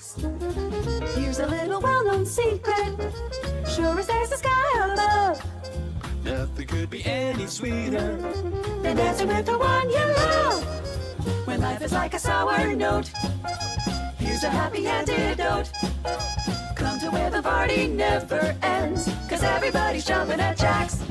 JAX. Here's a little well-known secret. Sure as there's a sky above. Nothing could be any sweeter Than dancing with the one you love. When life is like a sour note, here's a happy antidote. Come to where the party never ends, 'cause everybody's jumping at JAX.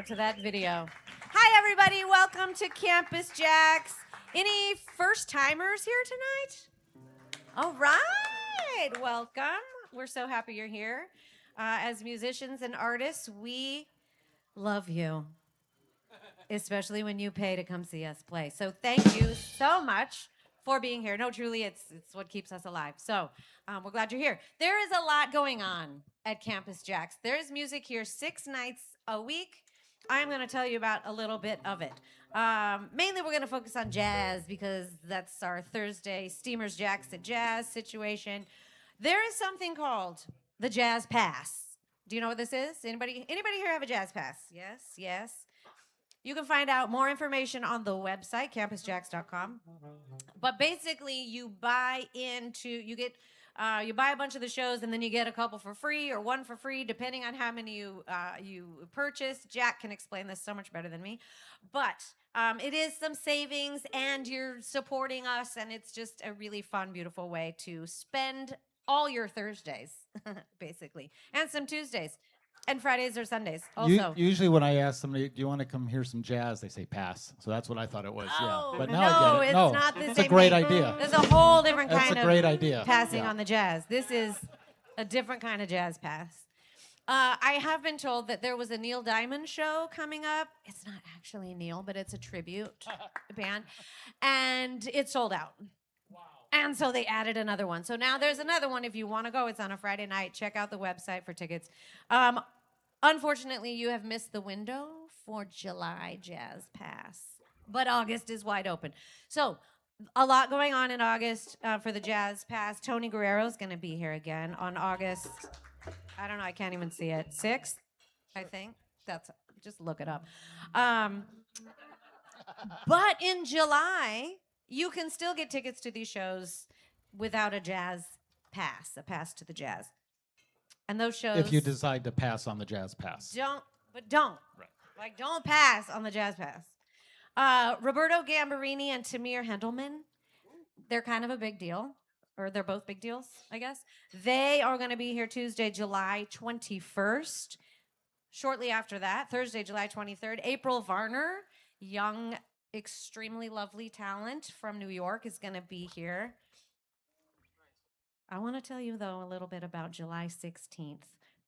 To that video. Hi, everybody. Welcome to Campus JAX. Any first-timers here tonight? All right. Welcome. We're so happy you're here. As musicians and artists, we love you, especially when you pay to come see us play. So thank you so much for being here. No, truly, it's what keeps us alive. So we're glad you're here. There is a lot going on at Campus JAX. There is music here 6 nights a week. I'm going to tell you about a little bit of it. Mainly, we're going to focus on jazz because that's our Thursday Steamers JAX at Jazz situation. There is something called the Jazz Pass. Do you know what this is? Anybody here have a Jazz Pass? Yes, yes. You can find out more information on the website, campusjax.com. But basically, you buy a bunch of the shows, and then you get a couple for free or one for free, depending on how many you purchase. Jack can explain this so much better than me. But it is some savings, and you're supporting us, and it's just a really fun, beautiful way to spend all your Thursdays, basically, and some Tuesdays. And Fridays or Sundays also. Usually when I ask somebody, do you want to come hear some jazz, they say pass. So that's what I thought it was. Oh, yeah. But no, now I get it. it's not the same It's a great thing. idea. There's a whole different That's kind a of great idea. passing Yeah. on the jazz. This is a different kind of jazz pass. I have been told that there was a Neil Diamond show coming up. It's not actually Neil, but it's a tribute band. And it sold out. Wow. And so they added another one. So now there's another one. If you want to go, it's on a Friday night. Check out the website for tickets. Unfortunately, you have missed the window for July Jazz Pass, but August is wide open. So a lot going on in August for the Jazz Pass. Tony Guerrero is going to be here again on August, I don't know, I can't even see it, 6th, I think. Just look it up. But in July, you can still get tickets to these shows without a Jazz Pass, a pass to the jazz. And those shows... If you decide to pass on the Jazz Pass. Don't. Right. Like, don't pass on the Jazz Pass. Roberto Gambarini and Tamir Hendelman, they're kind of a big deal. Or they're both big deals, I guess. They are going to be here Tuesday, July 21st. Shortly after that, Thursday, July 23rd, April Varner, young, extremely lovely talent from New York, is going to be here. I want to tell you, though, a little bit about July 16th.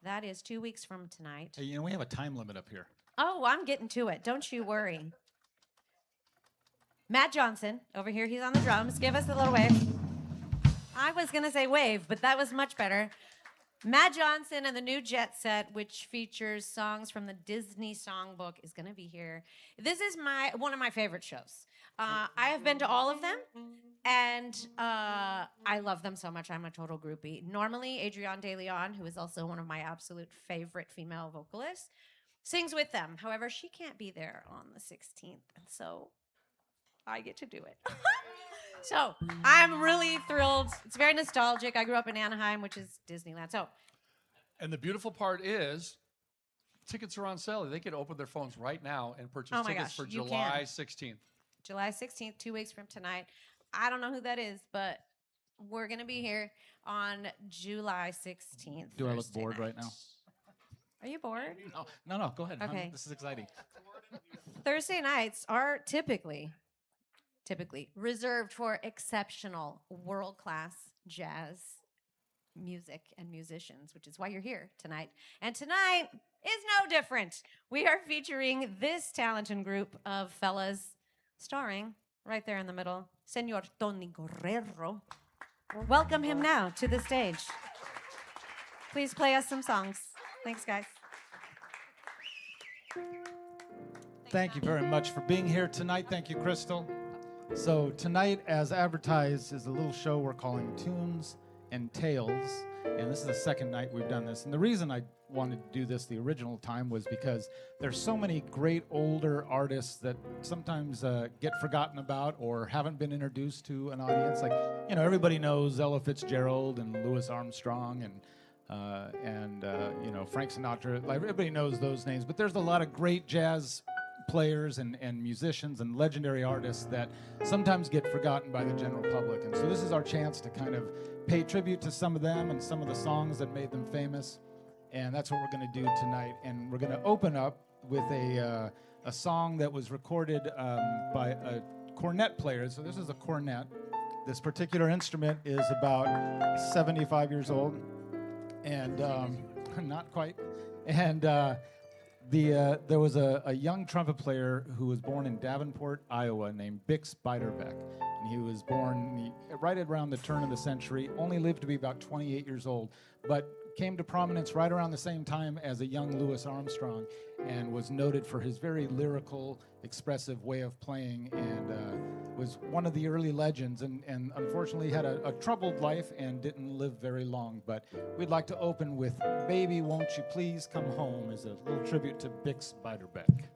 That is 2 weeks from tonight. Hey, we have a time limit up here. Oh, I'm getting to it. Don't you worry. Matt Johnson, over here, he's on the drums. Give us a little wave. I was going to say wave, but that was much better. Matt Johnson and the new Jet Set, which features songs from the Disney Songbook, is going to be here. This is one of my favorite shows. I have been to all of them. And I love them so much. I'm a total groupie. Normally, Adrienne De Leon, who is also one of my absolute favorite female vocalists, sings with them. However, she can't be there on the 16th, and so I get to do it. So I'm really thrilled. It's very nostalgic. I grew up in Anaheim, which is Disneyland. And the beautiful part is, tickets are on sale. They can open their phones right now and purchase tickets for July 16th. July 16th, 2 weeks from tonight. I don't know who that is, but we're going to be here on July 16th. Do I look bored right now? Are you bored? No, go ahead. Okay. This is exciting. Thursday nights are typically reserved for exceptional world-class jazz music and musicians, which is why you're here tonight. And tonight is no different. We are featuring this talented group of fellas starring right there in the middle, Senor Tony Guerrero. Welcome him now to the stage. Please play us some songs. Thanks, guys. Thank you very much for being here tonight. Thank you, Crystal. So tonight, as advertised, is a little show we're calling Tunes and Tales. And this is the second night we've done this. And the reason I wanted to do this the original time was because there's so many great older artists that sometimes get forgotten about or haven't been introduced to an audience. Like, you know, everybody knows Ella Fitzgerald and Louis Armstrong and you know, Frank Sinatra. Like, everybody knows those names. But there's a lot of great jazz players and musicians and legendary artists that sometimes get forgotten by the general public. And so this is our chance to kind of pay tribute to some of them and some of the songs that made them famous. And that's what we're going to do tonight. And we're going to open up with a song that was recorded by a cornet player. So this is a cornet. This particular instrument is about 75 years old. And not quite. And there was a young trumpet player who was born in Davenport, Iowa, named Bix Beiderbecke. And he was born right around the turn of the century, only lived to be about 28 years old, but came to prominence right around the same time as a young Louis Armstrong and was noted for his very lyrical, expressive way of playing and was one of the early legends and unfortunately had a troubled life and didn't live very long. But we'd like to open with Baby Won't You Please Come Home as a little tribute to Bix Beiderbecke.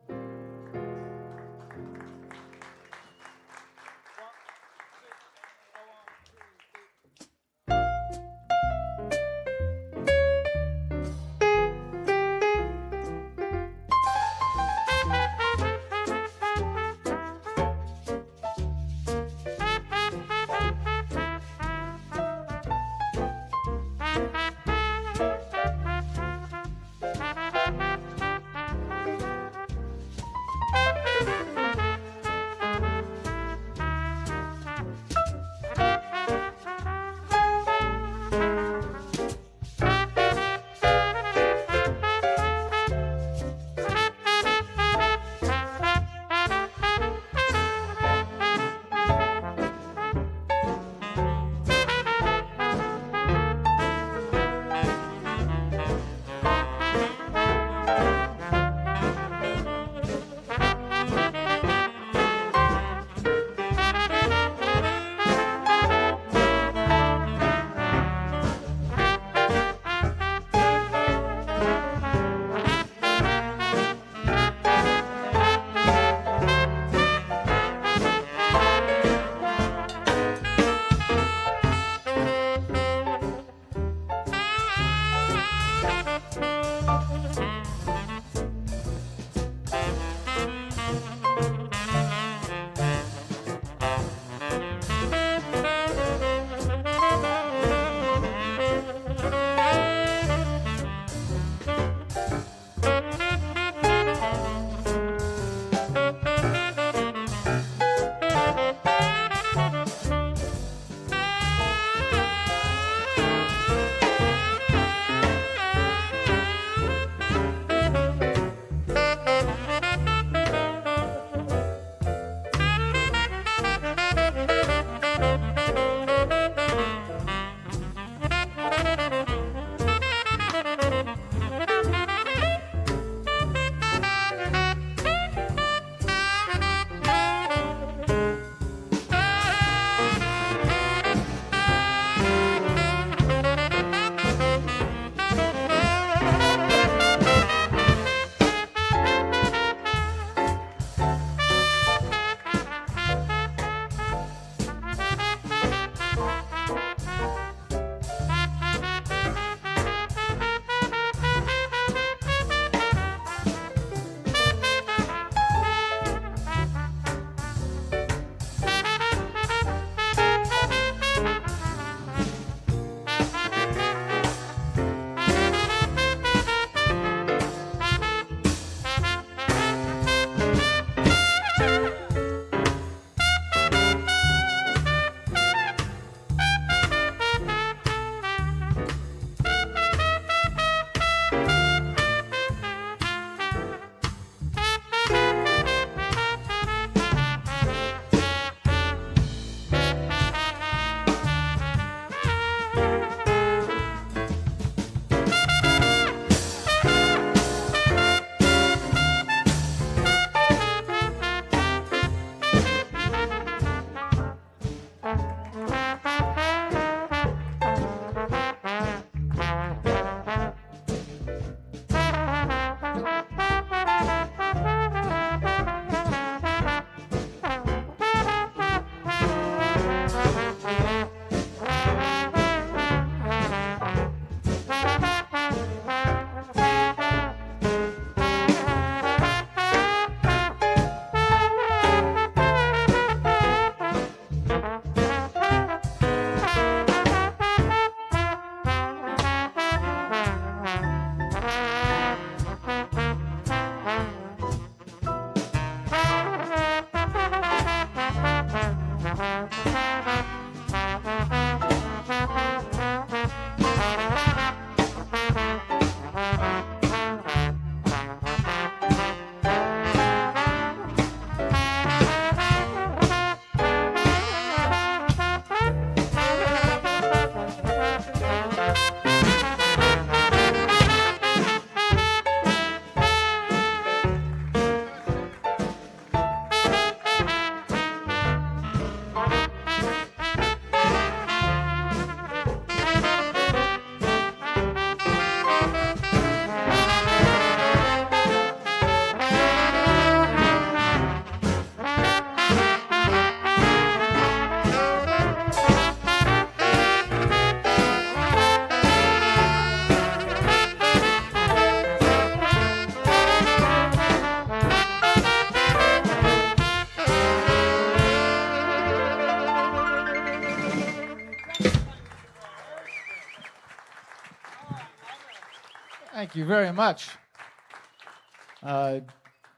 Thank you very much.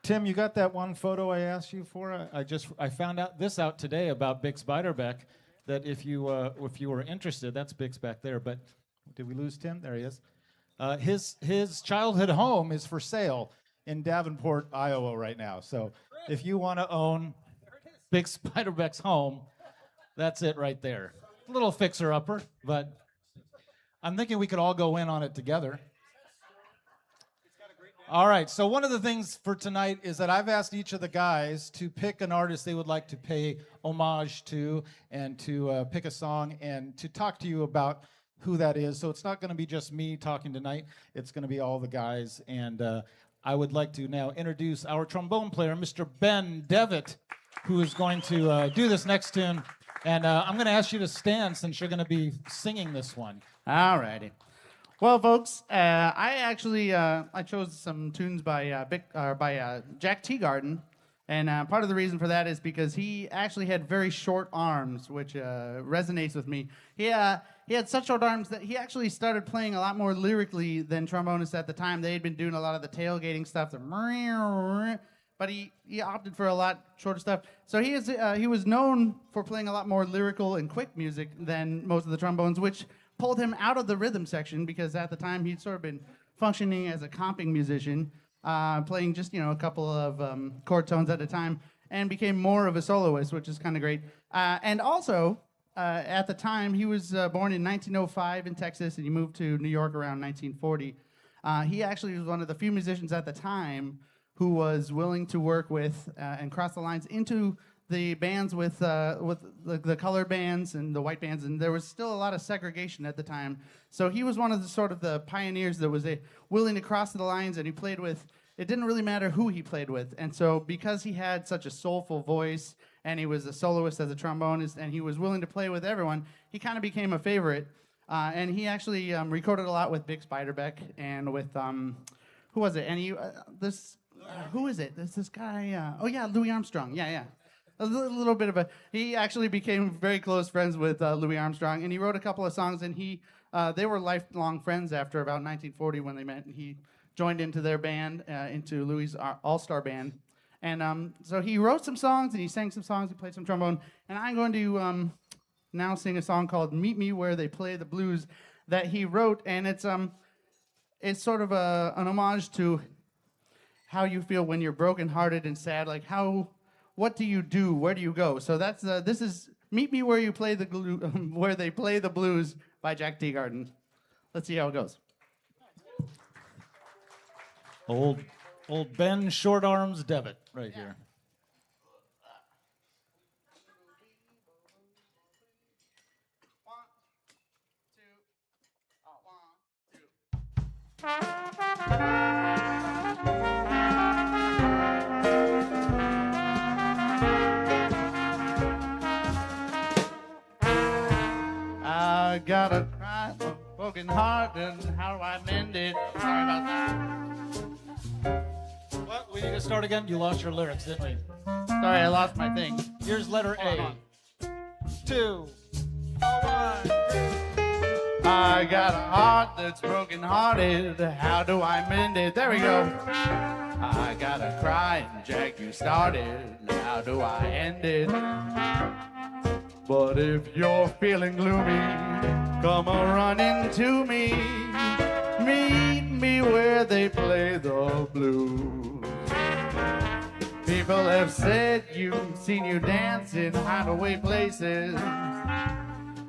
Tim, you got that one photo I asked you for? I found out today about Bix Beiderbecke, that if you were interested, that's Bix back there. But did we lose Tim? There he is. His childhood home is for sale in Davenport, Iowa right now. So if you want to own Bix Beiderbecke's home, that's it right there. A little fixer-upper, but I'm thinking we could all go in on it together. All right, so one of the things for tonight is that I've asked each of the guys to pick an artist they would like to pay homage to, and to pick a song and to talk to you about who that is. So it's not going to be just me talking tonight. It's going to be all the guys. And I would like to now introduce our trombone player, Mr. Ben Devitt, who is going to do this next tune. And I'm going to ask you to stand since you're going to be singing this one. All righty. Well, folks, I chose some tunes by Jack Teagarden, and part of the reason for that is because he actually had very short arms, which resonates with me. He had such short arms that he actually started playing a lot more lyrically than trombonists at the time. They had been doing a lot of the tailgating stuff, but he opted for a lot shorter stuff. So he was known for playing a lot more lyrical and quick music than most of the trombones, which pulled him out of the rhythm section, because at the time he'd sort of been functioning as a comping musician, playing just a couple of chord tones at a time, and became more of a soloist, which is kind of great. And also, at the time, he was born in 1905 in Texas, and he moved to New York around 1940. He actually was one of the few musicians at the time who was willing to work with and cross the lines into the bands with the colored bands and the white bands, and there was still a lot of segregation at the time. So he was one of the pioneers that was willing to cross the lines, and he played with, it didn't really matter who he played with. And so because he had such a soulful voice, and he was a soloist as a trombonist, and he was willing to play with everyone, he kind of became a favorite. And he actually recorded a lot with Bix Beiderbecke and with, who was it? And who is it? There's this guy, Louis Armstrong, yeah. A little bit of he actually became very close friends with Louis Armstrong, and he wrote a couple of songs, and they were lifelong friends after about 1940 when they met, and he joined into their band, into Louis' all-star band. And so he wrote some songs, and he sang some songs, he played some trombone, and I'm going to now sing a song called Meet Me Where They Play the Blues that he wrote, and it's sort of an homage to how you feel when you're brokenhearted and sad, like what do you do? Where do you go? So this is Meet Me Where You Play Where They Play the Blues by Jack Teagarden. Let's see how it goes. Old Ben Short Arms Devitt right here. I gotta cry, a broken heart, and how do I mend it? Sorry about that. What? We need to start again? You lost your lyrics, didn't we? Sorry, I lost my thing. Here's letter A. 2. 1. I got a heart that's broken hearted. How do I mend it? There we go. I gotta cry, and Jack, you started. How do I end it? But if you're feeling gloomy, come a running to me. Meet me where they play the blues. People have said you've seen you dance in hideaway places.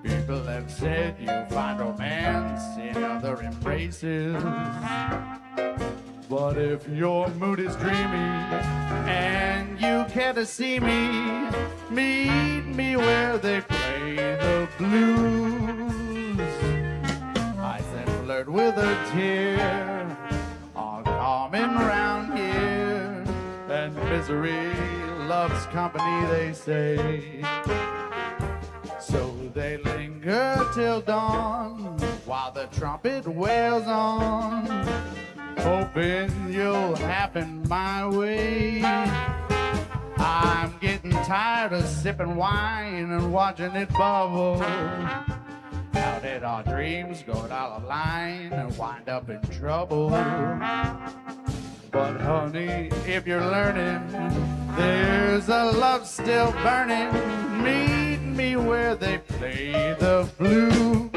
People have said you find romance in other embraces. But if your mood is dreamy and you care to see me, meet me where they play the blues. I said flirt with a tear, are common round here, and misery loves company, they say. So they linger till dawn while the trumpet wails on, hoping you'll happen my way. I'm getting tired of sipping wine and watching it bubble. How did our dreams go down the line and wind up in trouble? But honey, if you're learning, there's a love still burning. Meet me where they play the blues.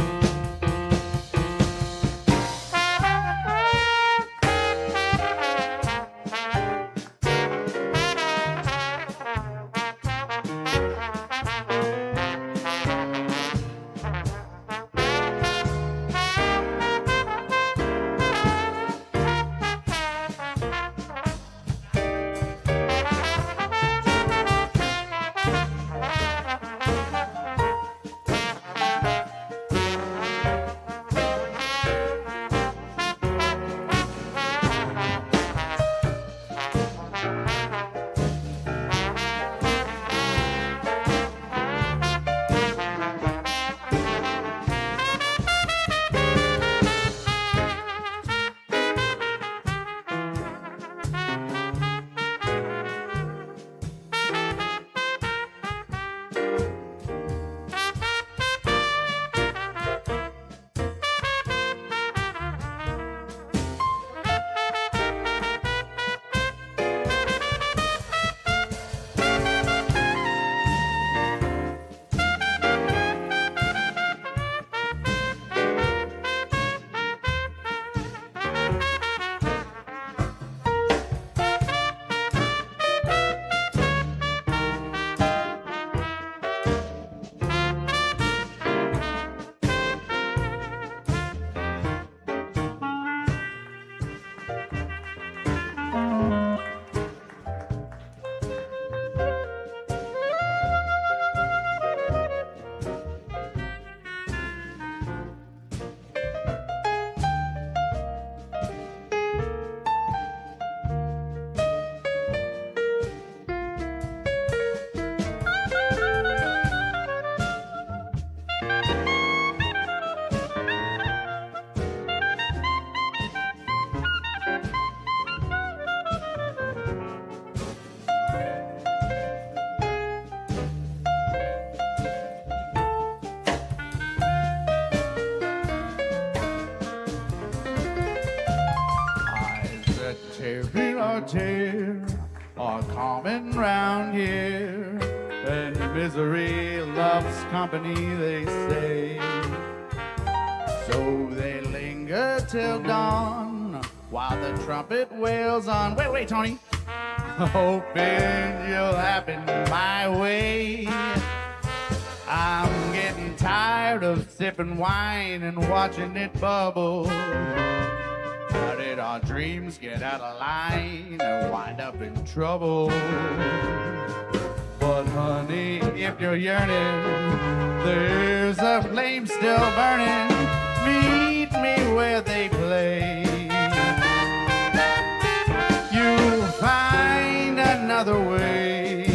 Tear are common round here, and misery loves company, they say. So they linger till dawn while the trumpet wails on. Wait, Tony. Hoping you'll happen my way. I'm getting tired of sipping wine and watching it bubble. How did our dreams get out of line and wind up in trouble? But honey, if you're yearning, there's a flame still burning. Meet me where they play. You'll find another way.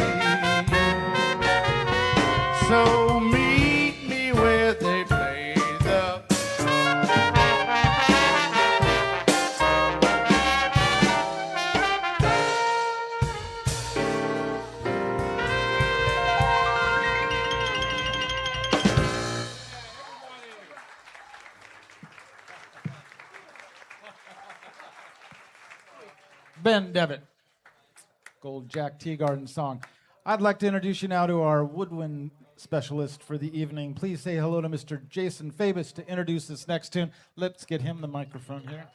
So meet me where they play the. Ben Devitt, Gold Jack Teagarden song. I'd like to introduce you now to our woodwind specialist for the evening. Please say hello to Mr. Jason Fabus to introduce this next tune. Let's get him the microphone here.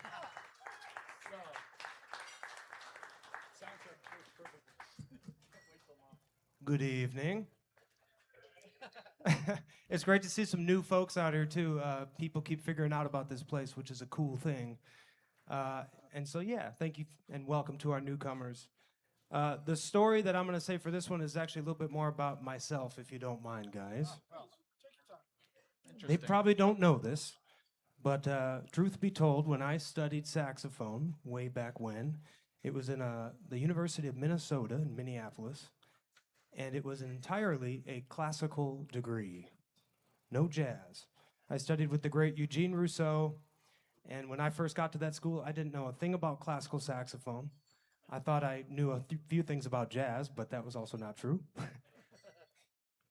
Good evening. It's great to see some new folks out here too. People keep figuring out about this place, which is a cool thing. And so, yeah, thank you and welcome to our newcomers. The story that I'm going to say for this one is actually a little bit more about myself, if you don't mind, guys. They probably don't know this, but truth be told, when I studied saxophone way back when, it was in the University of Minnesota in Minneapolis, and it was entirely a classical degree, no jazz. I studied with the great Eugene Rousseau, and when I first got to that school, I didn't know a thing about classical saxophone. I thought I knew a few things about jazz, but that was also not true.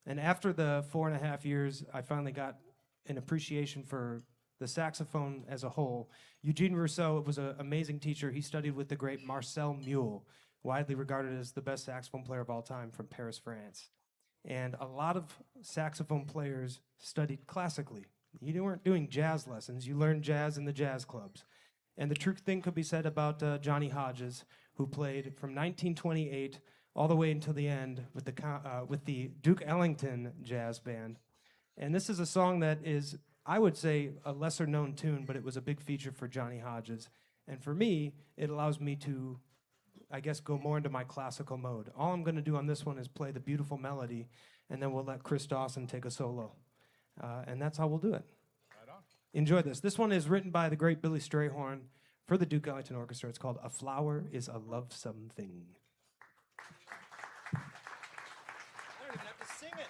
And after the 4.5 years, I finally got an appreciation for the saxophone as a whole. Eugene Rousseau was an amazing teacher. He studied with the great Marcel Mule, widely regarded as the best saxophone player of all time from Paris, France. And a lot of saxophone players studied classically. You weren't doing jazz lessons. You learned jazz in the jazz clubs. And the true thing could be said about Johnny Hodges, who played from 1928 all the way until the end with the Duke Ellington Jazz Band. And this is a song that is, I would say, a lesser known tune, but it was a big feature for Johnny Hodges. And for me, it allows me to, I guess, go more into my classical mode. All I'm going to do on this one is play the beautiful melody, and then we'll let Chris Dawson take a solo. And that's how we'll do it. Right on. Enjoy this. This one is written by the great Billy Strayhorn for the Duke Ellington Orchestra. It's called A Flower is a Lovesome Thing. I don't even have to sing it.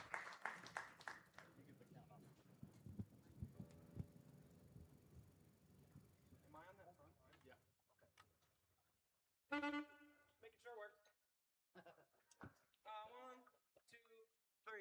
Am I on that front line? Yeah. Okay. Making sure it works. 1, 2, 3.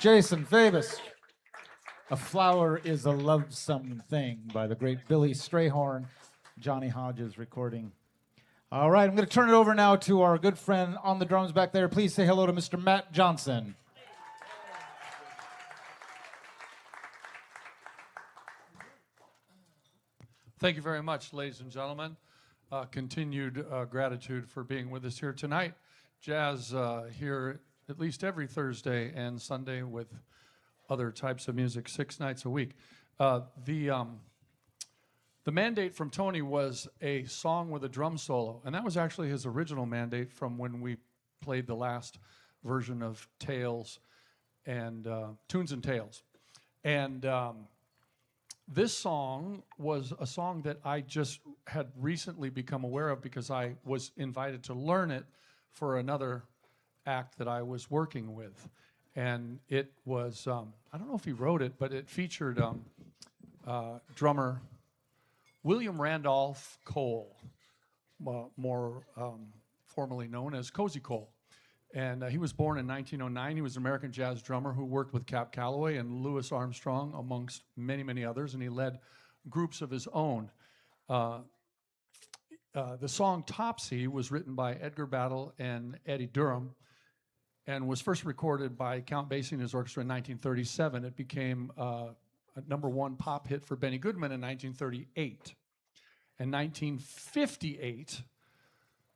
Jason Fabus. A Flower is a Lovesome Thing by the great Billy Strayhorn, Johnny Hodges recording. All right, I'm going to turn it over now to our good friend on the drums back there. Please say hello to Mr. Matt Johnson. Thank you very much, ladies and gentlemen. Continued gratitude for being with us here tonight. Jazz here at least every Thursday and Sunday with other types of music 6 nights a week. The mandate from Tony was a song with a drum solo, and that was actually his original mandate from when we played the last version of Tales and Tunes and Tales. And this song was a song that I just had recently become aware of because I was invited to learn it for another act that I was working with. And it was, I don't know if he wrote it, but it featured drummer William Randolph Cole, more formally known as Cozy Cole. And he was born in 1909. He was an American jazz drummer who worked with Cap Calloway and Louis Armstrong, amongst many, many others, and he led groups of his own. The song Topsy was written by Edgar Battle and Eddie Durham and was first recorded by Count Basie and his orchestra in 1937. It became a #1 pop hit for Benny Goodman in 1938. In 1958,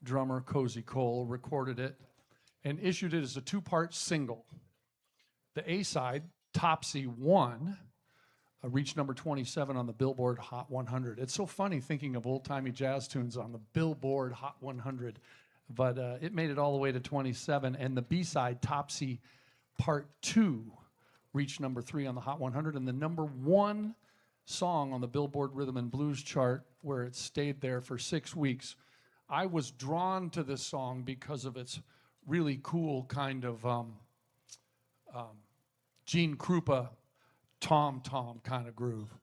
drummer Cozy Cole recorded it and issued it as a 2-part single. The A-side, Topsy 1, reached number 27 on the Billboard Hot 100. It's so funny thinking of old-timey jazz tunes on the Billboard Hot 100, but it made it all the way to 27, and the B-side, Topsy Part 2, reached number 3 on the Hot 100, and the #1 song on the Billboard Rhythm and Blues chart, where it stayed there for 6 weeks. I was drawn to this song because of its really cool kind of Gene Krupa tom-tom kind of groove.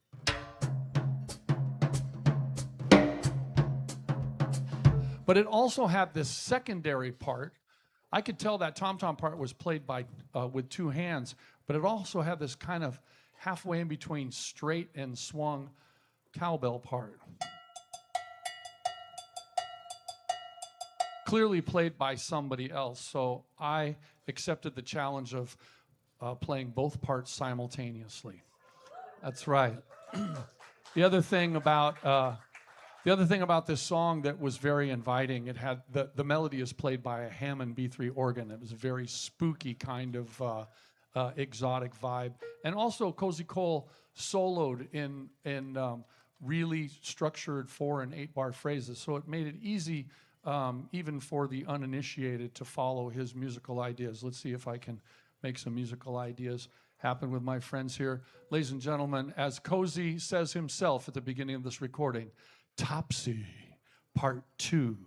But it also had this secondary part. I could tell that tom-tom part was played by with 2 hands, but it also had this kind of halfway in between straight and swung cowbell part. Clearly played by somebody else, so I accepted the challenge of playing both parts simultaneously. That's right. The other thing about this song that was very inviting, it had the melody is played by a Hammond B3 organ. It was a very spooky kind of exotic vibe, and also Cozy Cole soloed in really structured 4- and 8-bar phrases, so it made it easy. Even for the uninitiated to follow his musical ideas. Let's see if I can make some musical ideas happen with my friends here. Ladies and gentlemen, as Cozy says himself at the beginning of this recording, Topsy Part 2.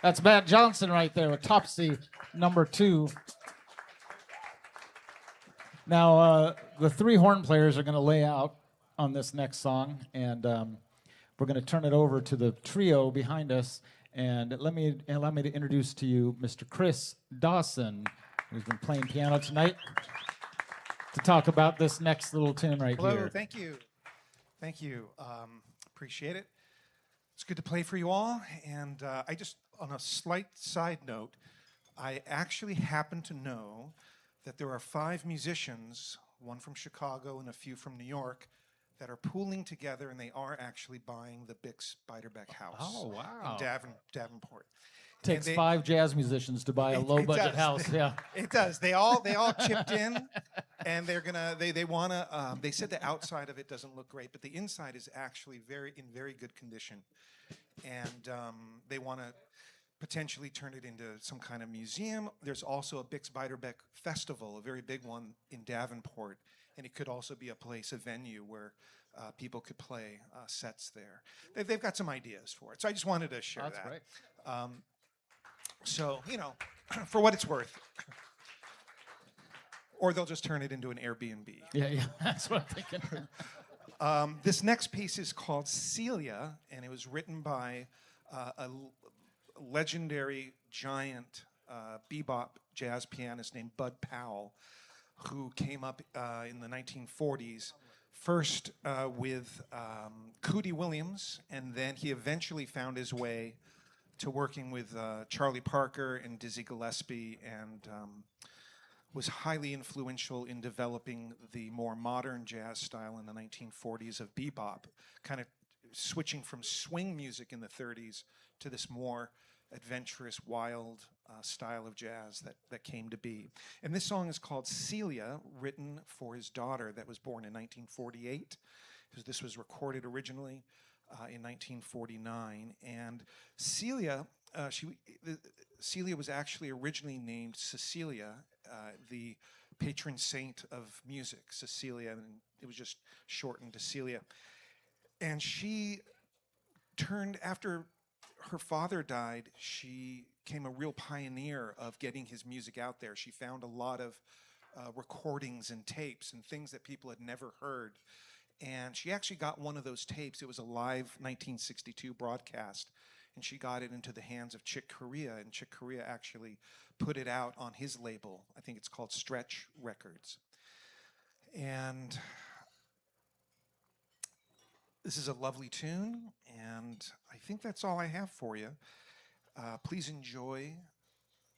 That's Matt Johnson right there with Topsy #2. Now, the three horn players are going to lay out on this next song, and we're going to turn it over to the trio behind us. And allow me to introduce to you Mr. Chris Dawson, who's been playing piano tonight, to talk about this next little tune right Hello, here. thank you. Thank you. Appreciate it. It's good to play for you all. And I just, on a slight side note, I actually happen to know that there are 5 musicians, one from Chicago and a few from New York, that are pooling together, and they are actually buying the Bix Beiderbecke house. Oh, wow. In Davenport. Takes 5 jazz musicians to buy a low-budget house. Yeah, it does. They all chipped in, and they're gonna. They wanna. They said the outside of it doesn't look great, but the inside is actually in very good condition, and they want to potentially turn it into some kind of museum. There's also a Bix Beiderbecke festival, a very big one in Davenport, and it could also be a venue where people could play sets there. They've got some ideas for it. So I just wanted to share That's that. great. So, you know, for what it's worth. Or they'll just turn it into an Airbnb. Yeah, that's what I'm thinking. This next piece is called Celia, and it was written by a legendary giant bebop jazz pianist named Bud Powell, who came up in the 1940s, first with Cootie Williams, and then he eventually found his way to working with Charlie Parker and Dizzy Gillespie, and was highly influential in developing the more modern jazz style in the 1940s of bebop, kind of switching from swing music in the 30s to this more adventurous, wild style of jazz that came to be. And this song is called Celia, written for his daughter that was born in 1948, because this was recorded originally in 1949. And Celia, Celia was actually originally named Cecilia, the patron saint of music, Cecilia, and it was just shortened to Celia. And she turned, after her father died, she became a real pioneer of getting his music out there. She found a lot of recordings and tapes and things that people had never heard. And she actually got one of those tapes. It was a live 1962 broadcast. And she got it into the hands of Chick Corea, and Chick Corea actually put it out on his label. I think it's called Stretch Records. And this is a lovely tune, and I think that's all I have for you. Please enjoy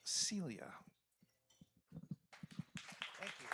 Celia. Thank you.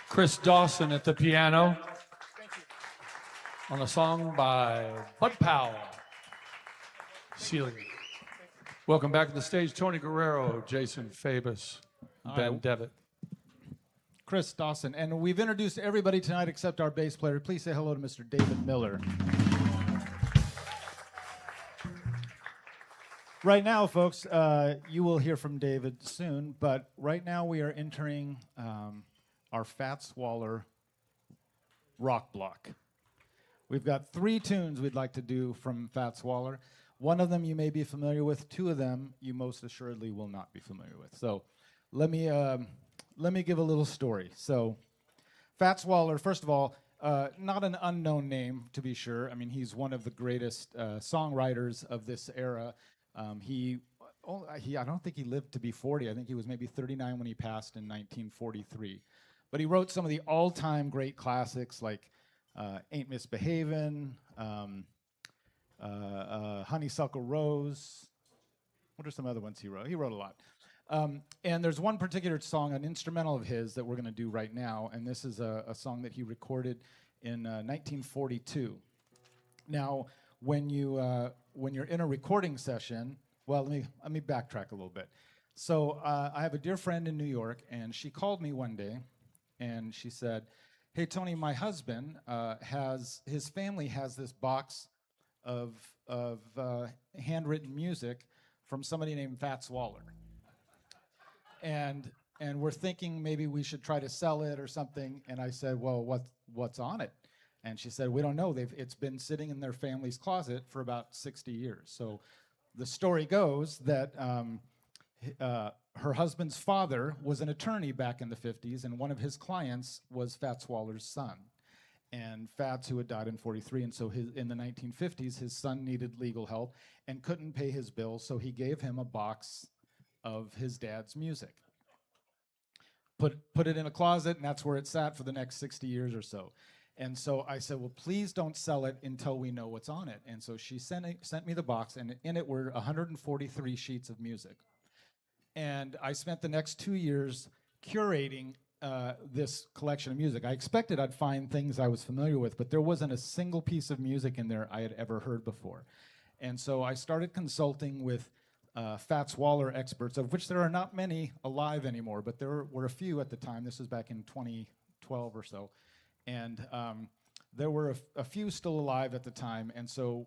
Chris Dawson at the piano on a song by Bud Powell. Ceiling. Welcome back to the stage, Tony Guerrero, Jason Fabus, Ben Devitt. Chris Dawson. And we've introduced everybody tonight except our bass player. Please say hello to Mr. David Miller. Right now, folks, you will hear from David soon, but right now we are entering our Fats Waller rock block. We've got 3 tunes we'd like to do from Fats Waller. One of them you may be familiar with. 2 of them you most assuredly will not be familiar with. So let me give a little story. So Fats Waller, first of all, not an unknown name, to be sure. I mean, he's one of the greatest songwriters of this era. I don't think he lived to be 40. I think he was maybe 39 when he passed in 1943. But he wrote some of the all-time great classics like Ain't Misbehavin', Honeysuckle Rose. What are some other ones he wrote? He wrote a lot. And there's one particular song, an instrumental of his, that we're going to do right now, and this is a song that he recorded in 1942. Now, when you're in a recording session, well, let me backtrack a little bit. So I have a dear friend in New York, and she called me one day, and she said, "Hey, Tony, my husband his family has this box of handwritten music from somebody named Fats Waller. And we're thinking maybe we should try to sell it or something." And I said, "Well, what's on it?" And she said, "We don't know. It's been sitting in their family's closet for about 60 years. So the story goes that her husband's father was an attorney back in the 50s, and one of his clients was Fats Waller's son. And Fats, who had died in 43, and so in the 1950s, his son needed legal help and couldn't pay his bills, so he gave him a box of his dad's music. Put it in a closet, and that's where it sat for the next 60 years or so. And so I said, "Well, please don't sell it until we know what's on it." And so she sent me the box, and in it were 143 sheets of music. And I spent the next 2 years curating this collection of music. I expected I'd find things I was familiar with, but there wasn't a single piece of music in there I had ever heard before. And so I started consulting with Fats Waller experts, of which there are not many alive anymore, but there were a few at the time. This was back in 2012 or so. And there were a few still alive at the time. And so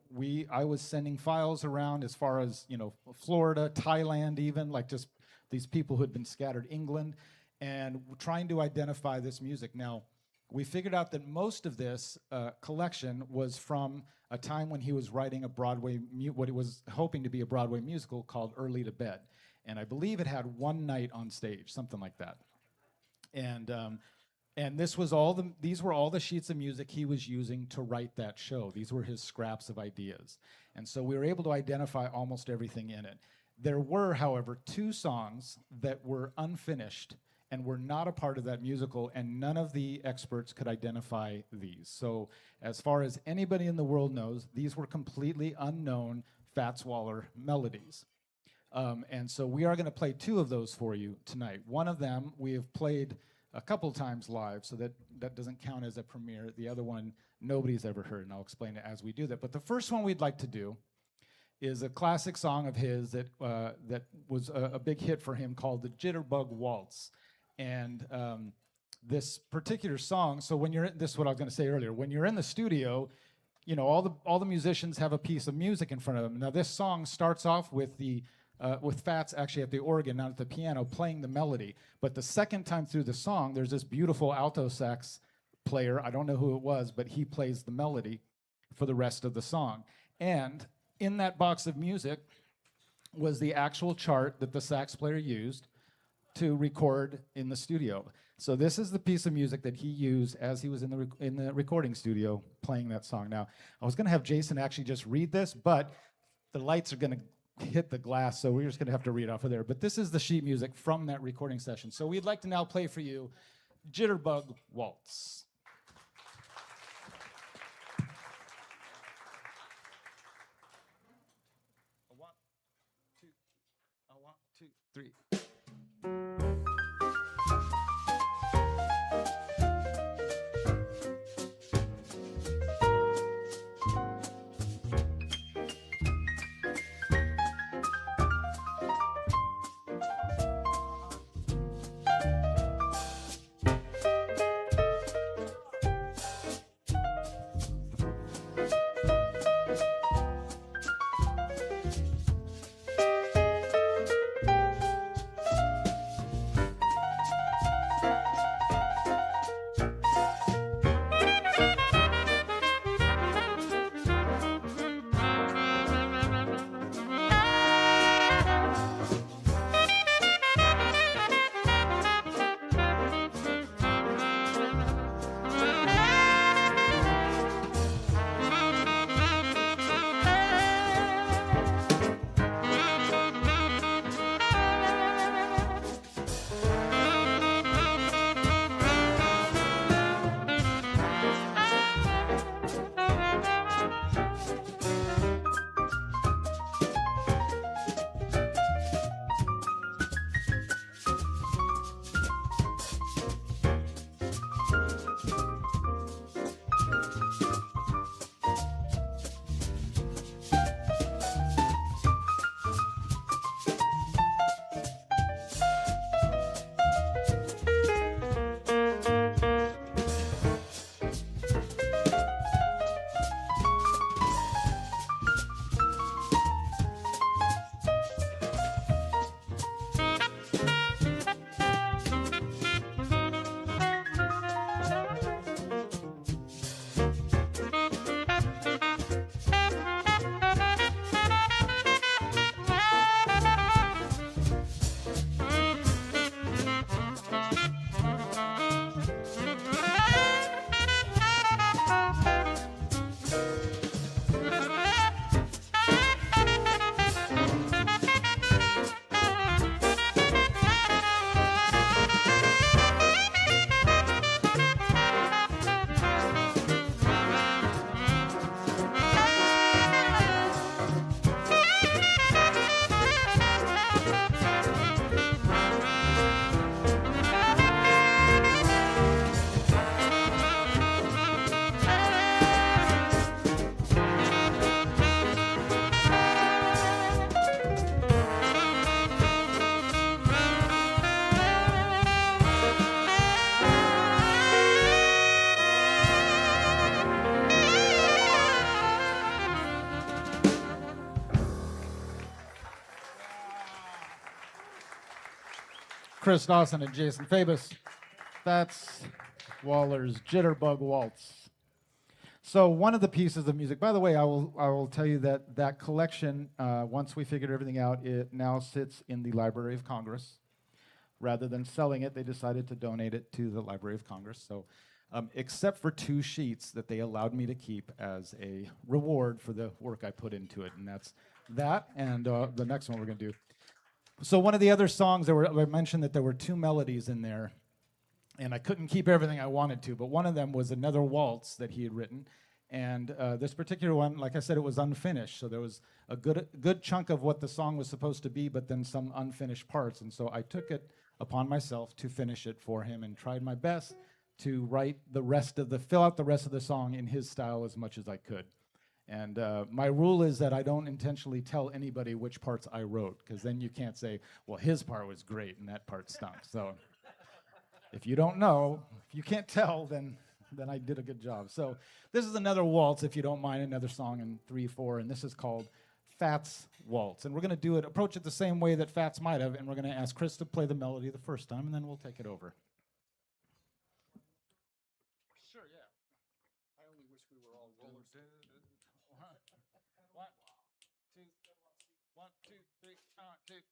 I was sending files around as far as, Florida, Thailand even, like just these people who had been scattered, England, and trying to identify this music. Now, we figured out that most of this collection was from a time when he was writing what he was hoping to be a Broadway musical called Early to Bed. and I believe it had one night on stage, something like that. And this was these were all the sheets of music he was using to write that show. These were his scraps of ideas. And so we were able to identify almost everything in it. There were, however, 2 songs that were unfinished and were not a part of that musical, and none of the experts could identify these. So as far as anybody in the world knows, these were completely unknown Fats Waller melodies. And so we are going to play 2 of those for you tonight. One of them we have played a couple times live, so that doesn't count as a premiere. The other one nobody's ever heard, and I'll explain it as we do that. But the first one we'd like to do is a classic song of his that was a big hit for him called the Jitterbug Waltz. And this particular song, so when you're, this is what I was going to say earlier, when you're in the studio, you know, all the musicians have a piece of music in front of them. Now this song starts off with Fats actually at the organ, not at the piano, playing the melody. But the second time through the song, there's this beautiful alto sax player, I don't know who it was, but he plays the melody for the rest of the song. And in that box of music was the actual chart that the sax player used to record in the studio. So this is the piece of music that he used as he was in the recording studio playing that song. Now, I was going to have Jason actually just read this, but the lights are going to hit the glass, so we're just going to have to read off of there. But this is the sheet music from that recording session. So we'd like to now play for you Jitterbug Waltz. One, two, three. Chris Dawson and Jason Fabus. That's Waller's Jitterbug Waltz. So one of the pieces of music, by the way, I will tell you that that collection, once we figured everything out, it now sits in the Library of Congress. Rather than selling it, they decided to donate it to the Library of Congress. So except for 2 sheets that they allowed me to keep as a reward for the work I put into it, and that's that and the next one we're going to do. So one of the other songs, I mentioned that there were 2 melodies in there, and I couldn't keep everything I wanted to, but one of them was another waltz that he had written. And this particular one, like I said, it was unfinished. So there was a good chunk of what the song was supposed to be, but then some unfinished parts. And so I took it upon myself to finish it for him and tried my best to write fill out the rest of the song in his style as much as I could. And my rule is that I don't intentionally tell anybody which parts I wrote, because then you can't say, well, his part was great and that part stunk. So if you don't know, if you can't tell, then I did a good job. So this is another waltz, if you don't mind, another song in 3/4, and this is called Fats Waltz. And we're going to approach it the same way that Fats might have, and we're going to ask Chris to play the melody the first time, and then we'll take it over. Sure, yeah. I only wish we were all rollers. 1, 2, 3, 2.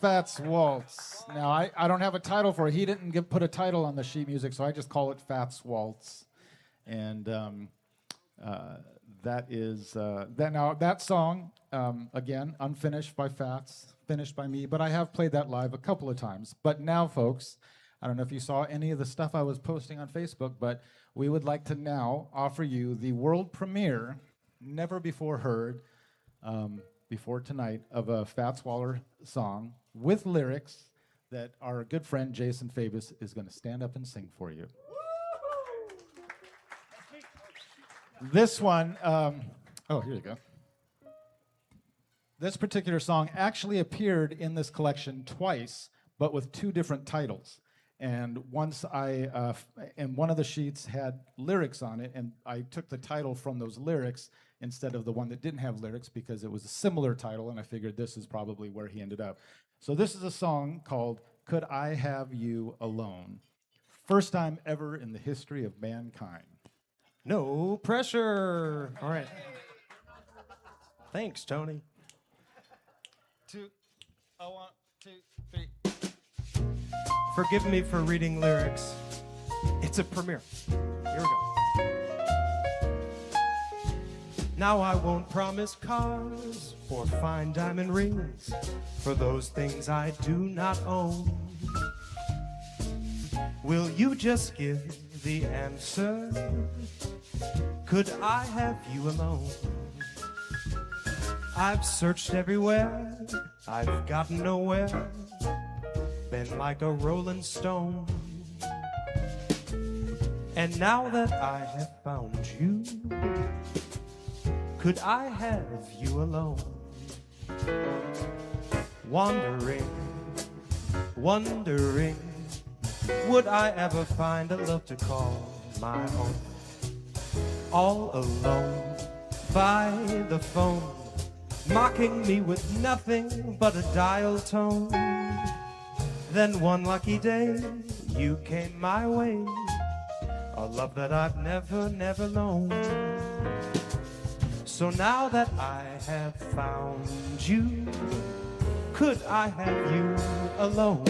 Fats Waltz. Now, I don't have a title for it. He didn't put a title on the sheet music, so I just call it Fats Waltz. And that is, that song, again, unfinished by Fats, finished by me, but I have played that live a couple of times. But now, folks, I don't know if you saw any of the stuff I was posting on Facebook, but we would like to now offer you the world premiere, never before heard, before tonight, of a Fats Waller song with lyrics that our good friend Jason Fabus is going to stand up and sing for you. This one, oh, here you go. This particular song actually appeared in this collection twice, but with two different titles. And once and one of the sheets had lyrics on it, and I took the title from those lyrics instead of the one that didn't have lyrics because it was a similar title, and I figured this is probably where he ended up. So this is a song called Could I Have You Alone? First time ever in the history of mankind. No pressure. All right. Thanks, Tony. 2, 1, 2, 3. Forgive me for reading lyrics. It's a premiere. Here we go. Now I won't promise cars or fine diamond rings for those things I do not own. Will you just give the answer? Could I have you alone? I've searched everywhere, I've gotten nowhere, been like a rolling stone. And now that I have found you, could I have you alone? Wondering, wondering, would I ever find a love to call my own? All alone by the phone, mocking me with nothing but a dial tone. Then one lucky day, you came my way, a love that I've never, never known. So now that I have found you, could I have you alone?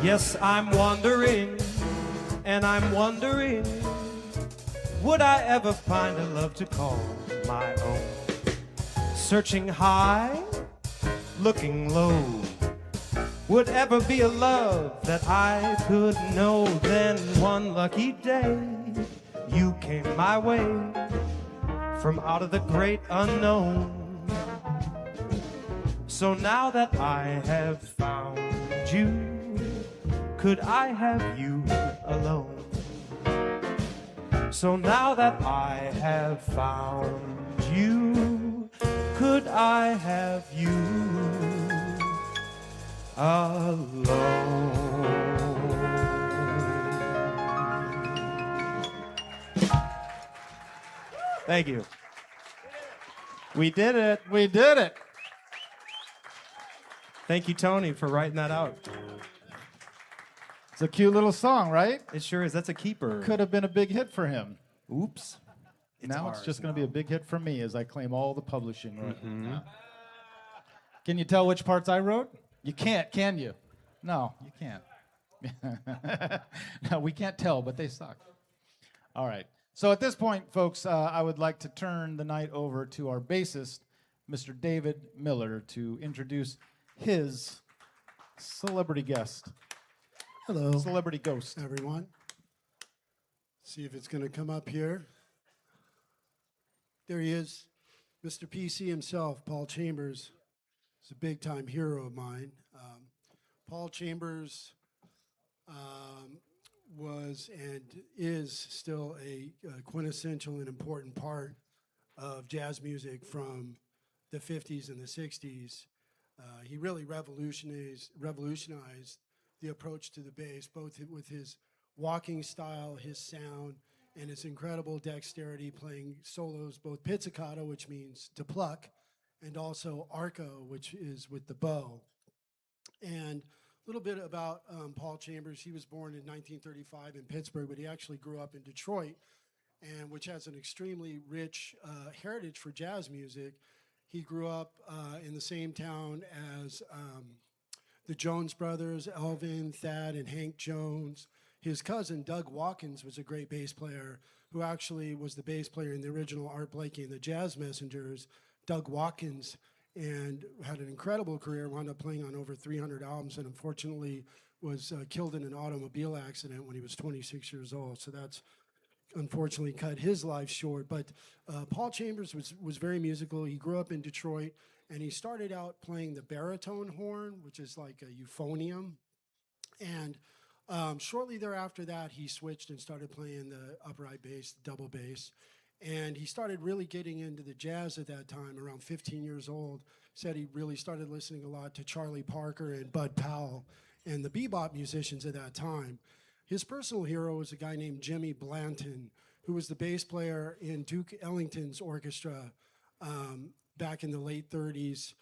Yes, I'm wondering, and I'm wondering, would I ever find a love to call my own? Searching high, looking low, would ever be a love that I could know? Then one lucky day, you came my way, from out of the great unknown. So now that I have found you, could I have you alone? So now that I have found you, could I have you alone? Thank you. We did it. We did it. Thank you, Tony, for writing that out. It's a cute little song, right? It sure is. That's a keeper. Could have been a big hit for him. Oops. Now it's just going to be a big hit for me as I claim all the publishing right now. Can you tell which parts I wrote? You can't, can you? No, you can't. No, we can't tell, but they suck. All right. So at this point, folks, I would like to turn the night over to our bassist, Mr. David Miller, to introduce his celebrity guest. Hello. Celebrity ghost. Everyone. See if it's going to come up here. There he is, Mr. PC himself, Paul Chambers. He's a big-time hero of mine. Paul Chambers was and is still a quintessential and important part of jazz music from the 50s and the 60s. He really revolutionized the approach to the bass, both with his walking style, his sound, and his incredible dexterity playing solos, both pizzicato, which means to pluck, and also arco, which is with the bow. And a little bit about Paul Chambers. He was born in 1935 in Pittsburgh, but he actually grew up in Detroit, and which has an extremely rich heritage for jazz music. He grew up in the same town as the Jones brothers, Elvin, Thad, and Hank Jones. His cousin, Doug Watkins, was a great bass player who actually was the bass player in the original Art Blakey and the Jazz Messengers. Doug Watkins, and had an incredible career, wound up playing on over 300 albums, and unfortunately was killed in an automobile accident when he was 26 years old. So that's unfortunately cut his life short. But Paul Chambers was very musical. He grew up in Detroit, and he started out playing the baritone horn, which is like a euphonium. And shortly thereafter that, he switched and started playing the upright bass, the double bass. And he started really getting into the jazz at that time, around 15 years old. Said he really started listening a lot to Charlie Parker and Bud Powell and the bebop musicians at that time. His personal hero was a guy named Jimmy Blanton, who was the bass player in Duke Ellington's orchestra back in the late 30s,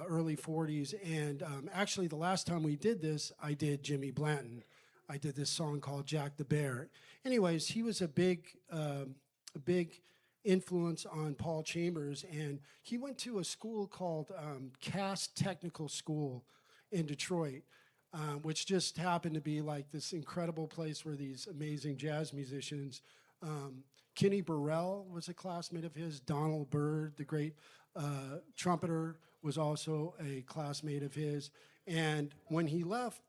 early 40s. And actually, the last time we did this, I did Jimmy Blanton. I did this song called Jack the Bear. Anyways, he was a big influence on Paul Chambers, and he went to a school called Cass Technical School in Detroit, which just happened to be like this incredible place where these amazing jazz musicians, Kenny Burrell was a classmate of his, Donald Byrd, the great trumpeter, was also a classmate of his. And when he left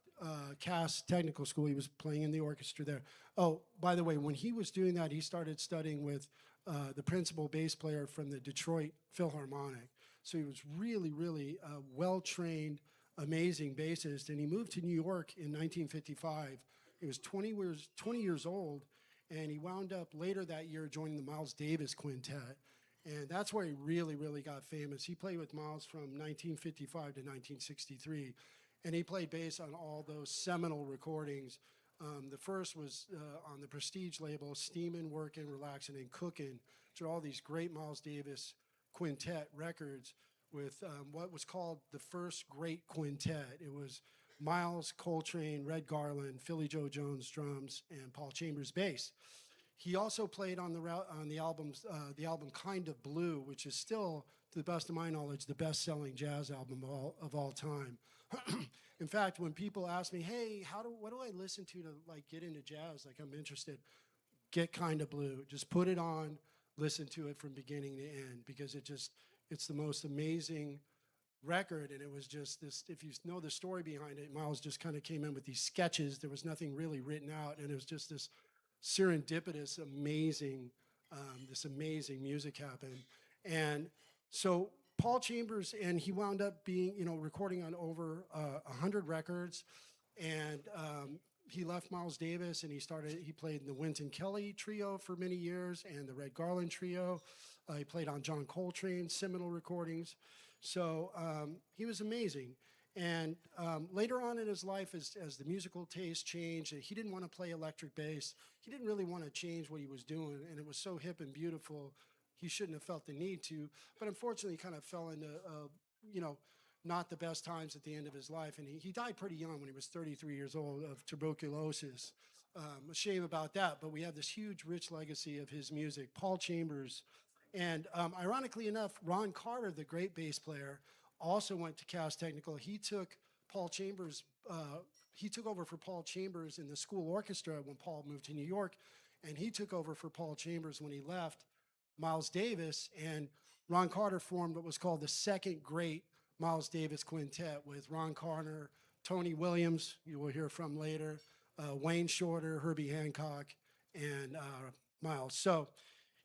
Cass Technical School, he was playing in the orchestra there. Oh, by the way, when he was doing that, he started studying with the principal bass player from the Detroit Philharmonic. So he was really, really well-trained, amazing bassist. And he moved to New York in 1955. He was 20 years old, and he wound up later that year joining the Miles Davis Quintet. And that's where he really, really got famous. He played with Miles from 1955 to 1963. And he played bass on all those seminal recordings. The first was on the Prestige label, Steamin', Workin', Relaxin', and Cookin', which are all these great Miles Davis quintet records with what was called the first great quintet. It was Miles, Coltrane, Red Garland, Philly Joe Jones drums, and Paul Chambers bass. He also played on the album Kind of Blue, which is still, to the best of my knowledge, the best-selling jazz album of all time. In fact, when people ask me, "Hey, what do I listen to like get into jazz? Like I'm interested," get Kind of Blue. Just put it on, listen to it from beginning to end, because it's the most amazing record. And it was just this. If you know the story behind it, Miles just kind of came in with these sketches. There was nothing really written out, and it was just this serendipitous, amazing music happened. And so Paul Chambers, and he wound up being, recording on over 100 records. And he left Miles Davis, and he played in the Wynton Kelly Trio for many years and the Red Garland Trio. He played on John Coltrane's seminal recordings. So he was amazing. And later on in his life, as the musical taste changed, he didn't want to play electric bass. He didn't really want to change what he was doing, and it was so hip and beautiful, he shouldn't have felt the need to. But unfortunately, he kind of fell into, not the best times at the end of his life. And he died pretty young when he was 33 years old of tuberculosis. A shame about that, but we have this huge, rich legacy of his music. Paul Chambers. And ironically enough, Ron Carter, the great bass player, also went to Cass Technical. He took Paul Chambers, he took over for Paul Chambers in the school orchestra when Paul moved to New York, and he took over for Paul Chambers when he left Miles Davis, and Ron Carter formed what was called the second great Miles Davis quintet with Ron Carter, Tony Williams, you will hear from later, Wayne Shorter, Herbie Hancock, and Miles. So,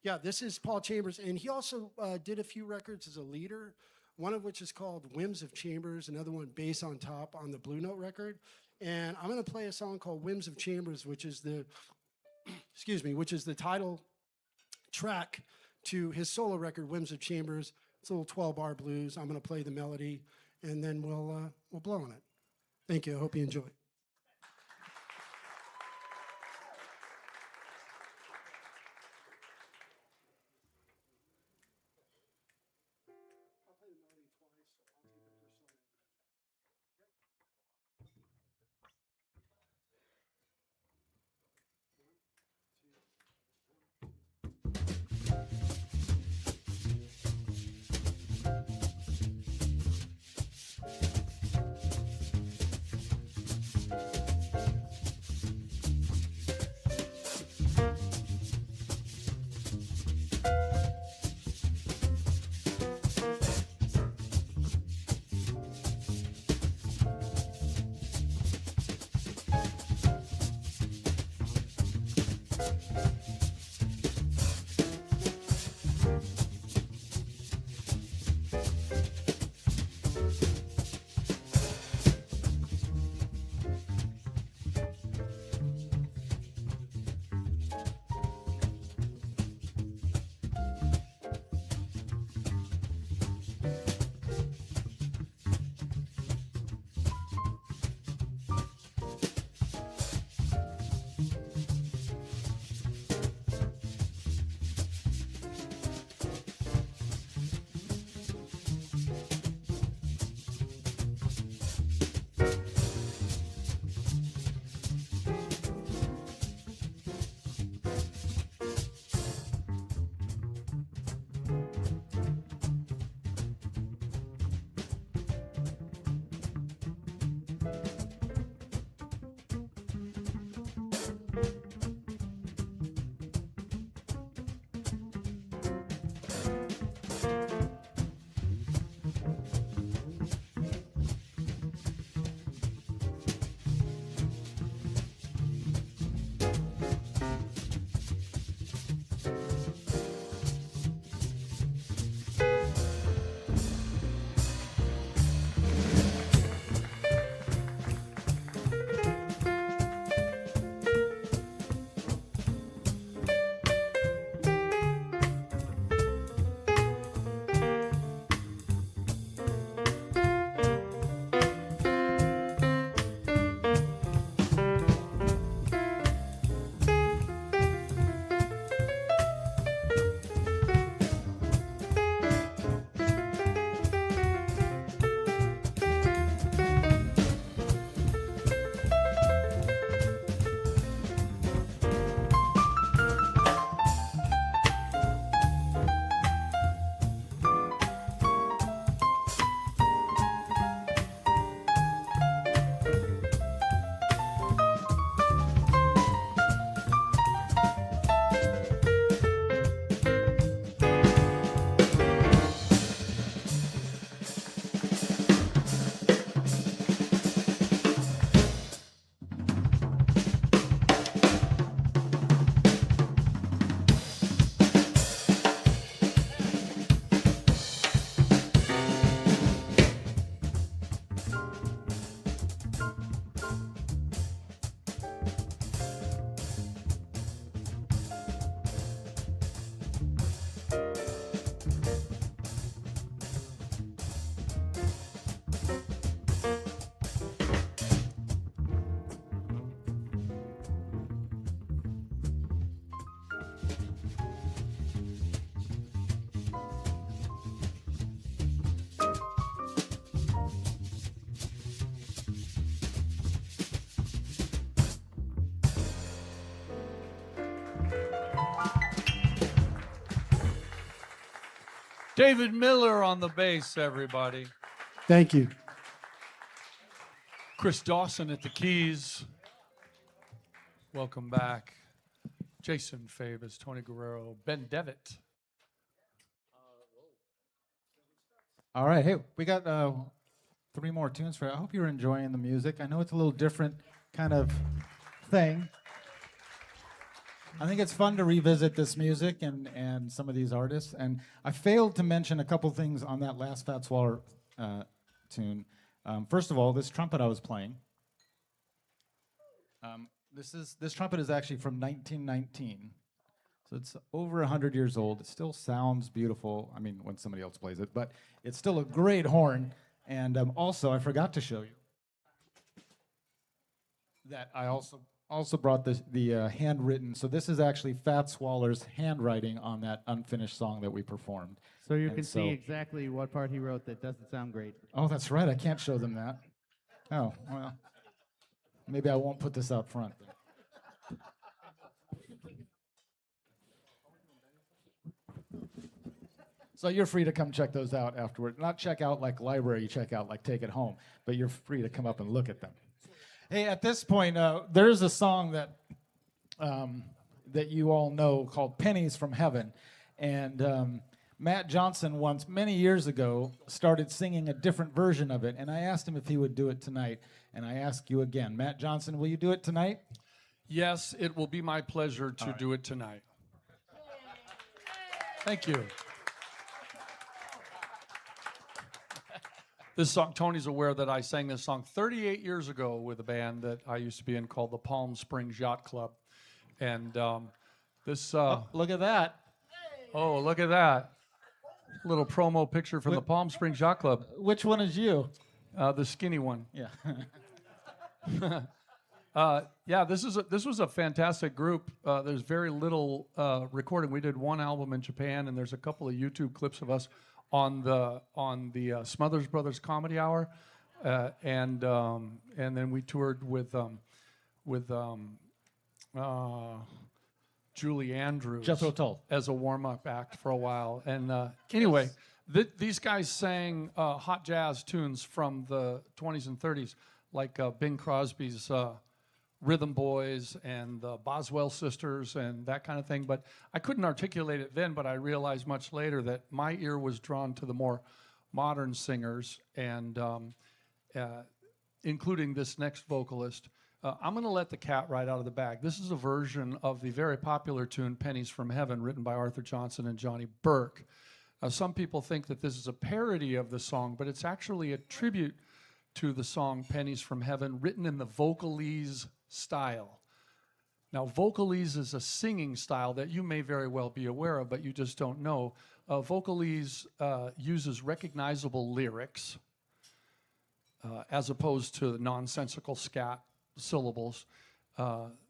yeah, this is Paul Chambers, and he also did a few records as a leader, one of which is called Whims of Chambers, another one, Bass on Top, on the Blue Note record. And I'm going to play a song called Whims of Chambers, which is the, which is the title track to his solo record, Whims of Chambers. It's a little 12-bar blues. I'm going to play the melody, and then we'll blow on it. Thank you. I hope you enjoy. David Miller on the bass, everybody. Thank you. Chris Dawson at the keys. Welcome back. Jason Fabus, Tony Guerrero, Ben Devitt. All right, hey, we got 3 more tunes for you. I hope you're enjoying the music. I know it's a little different kind of thing. I think it's fun to revisit this music and some of these artists. And I failed to mention a couple things on that last Fat Swallow tune. First of all, this trumpet I was playing. This trumpet is actually from 1919. So it's over 100 years old. It still sounds beautiful. I mean, when somebody else plays it, but it's still a great horn. And also, I forgot to show you that I also brought the handwritten. So this is actually Fats Waller's handwriting on that unfinished song that we performed. So you And can see exactly what part he wrote that doesn't sound great. Oh, that's right. I can't show them that. Oh, well, maybe I won't put this out front. So you're free to come check those out afterward. Not check out like library check out, like take it home, but you're free to come up and look at them. Hey, at this point, there's a song that that you all know called "Pennies from Heaven," and Matt Johnson once, many years ago, started singing a different version of it, and I asked him if he would do it tonight, and I ask you again, Matt Johnson, will you do it tonight? Yes, it will be my pleasure to do it tonight. Thank you. This song, Tony's aware that I sang this song 38 years ago with a band that I used to be in called the Palm Springs Yacht Club. And this... look at that. Oh, look at that. Little promo picture from the Palm Springs Yacht Club. Which one is you? The skinny one. Yeah. Yeah, this was a fantastic group. There's very little recording. We did one album in Japan, and there's a couple of YouTube clips of us on the Smothers Brothers Comedy Hour, and then we toured with Julie Andrews Jethro Tull as a warm-up act for a while. And anyway, these guys sang hot jazz tunes from the 20s and 30s, like Bing Crosby's Rhythm Boys and the Boswell Sisters and that kind of thing. But I couldn't articulate it then, but I realized much later that my ear was drawn to the more modern singers, and including this next vocalist. I'm going to let the cat right out of the bag. This is a version of the very popular tune Pennies from Heaven, written by Arthur Johnson and Johnny Burke. Some people think that this is a parody of the song, but it's actually a tribute to the song Pennies from Heaven, written in the vocalese style. Now, vocalese is a singing style that you may very well be aware of, but you just don't know. Vocalese uses recognizable lyrics as opposed to nonsensical scat syllables.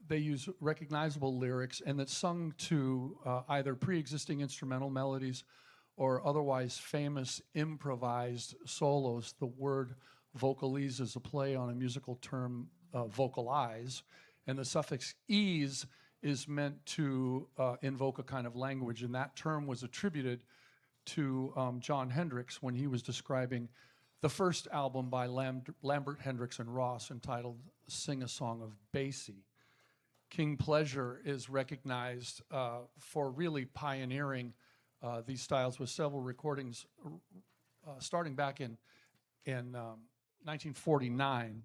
They use recognizable lyrics, and it's sung to either pre-existing instrumental melodies or otherwise famous improvised solos. The word vocalese is a play on a musical term, vocalize, and the suffix "ease" is meant to invoke a kind of language, and that term was attributed to Jon Hendricks when he was describing the first album by Lambert, Hendricks, and Ross, entitled "Sing a Song of Basie." King Pleasure is recognized for really pioneering these styles with several recordings starting back in 1949.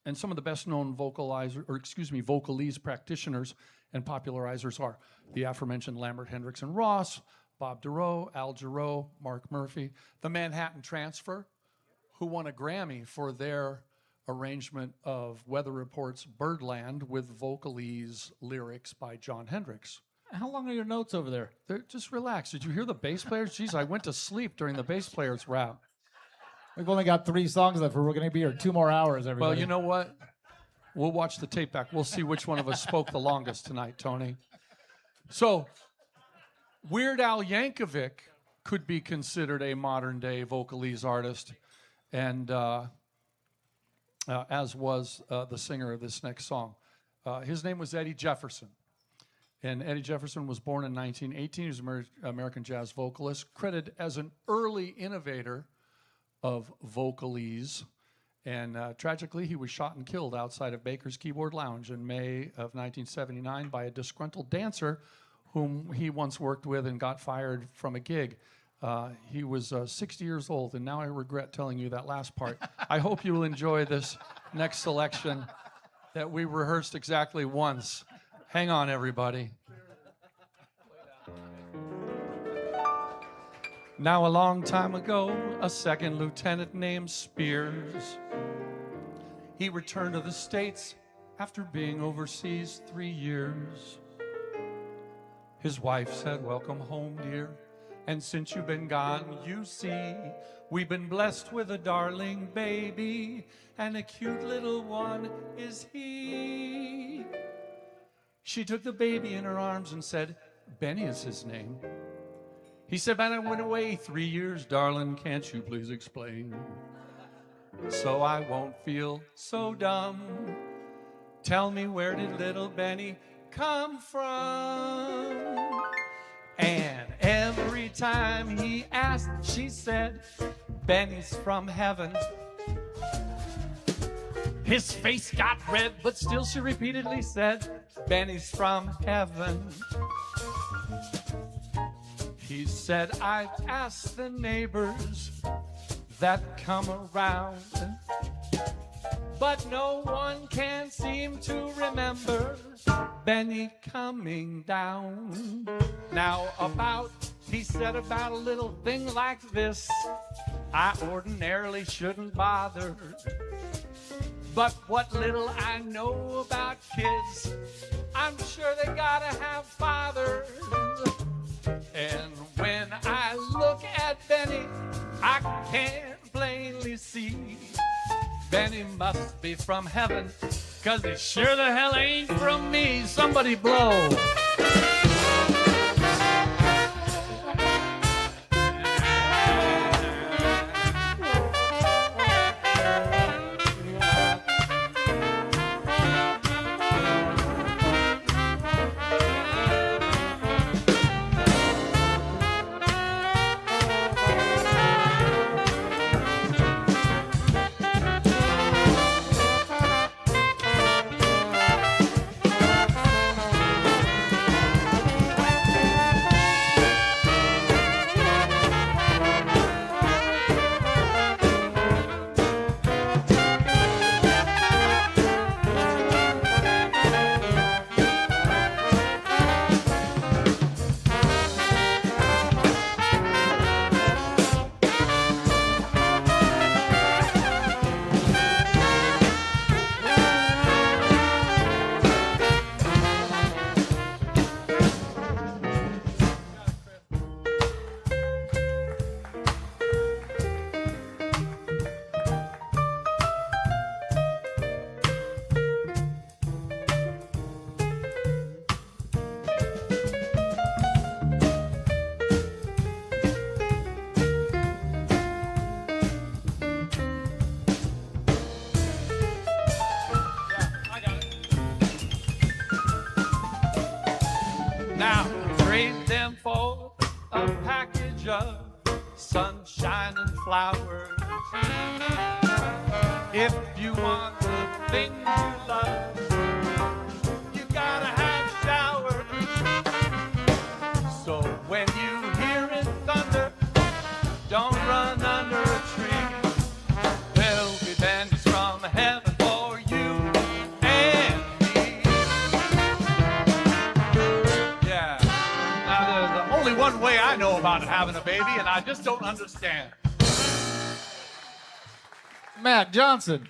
And some of the best-known vocalese practitioners and popularizers are the aforementioned Lambert, Hendricks, and Ross, Bob Dorough, Al Jarreau, Mark Murphy, the Manhattan Transfer, who won a Grammy for their arrangement of Weather Report's Birdland with vocalese lyrics by Jon Hendricks. How long are your notes over there? Just relax. Did you hear the bass players? Jeez, I went to sleep during the bass players' rap. We've only got 3 songs left. We're going to be here 2 more hours, everybody. Well, you know what? We'll watch the tape back. We'll see which one of us spoke the longest tonight, Tony. So, Weird Al Yankovic could be considered a modern-day vocalese artist, and as was the singer of this next song. His name was Eddie Jefferson, and Eddie Jefferson was born in 1918. He was an American jazz vocalist, credited as an early innovator of vocalese, and tragically he was shot and killed outside of Baker's Keyboard Lounge in May of 1979 by a disgruntled dancer whom he once worked with and got fired from a gig. He was 60 years old, and now I regret telling you that last part. I hope you will enjoy this next selection that we rehearsed exactly once. Hang on, everybody. Now, a long time ago, a second lieutenant named Spears, he returned to the States after being overseas 3 years. His wife said, welcome home, dear. And since you've been gone, you see, we've been blessed with a darling baby, and a cute little one is he. She took the baby in her arms and said, Benny is his name. He said, man, I went away 3 years, darling, can't you please explain? So I won't feel so dumb. Tell me, where did little Benny come from? And every time he asked, she said, Benny's from heaven. His face got red, but still she repeatedly said, Benny's from heaven. He said, I've asked the neighbors that come around, but no one can seem to remember Benny coming down. Now he said about a little thing like this, I ordinarily shouldn't bother. But what little I know about kids, I'm sure they gotta have fathers. And when I look at Benny, I can plainly see Benny must be from heaven, 'cause he sure the hell ain't from me. Somebody blow. Now trade them for a package of sunshine and flowers. If you want the thing you love, you gotta have showers. So when you hear it thunder, don't run under a tree. There'll be bands from heaven for you and me. Yeah. Now there's only one way I know about having a baby, and I just don't understand. Matt Johnson.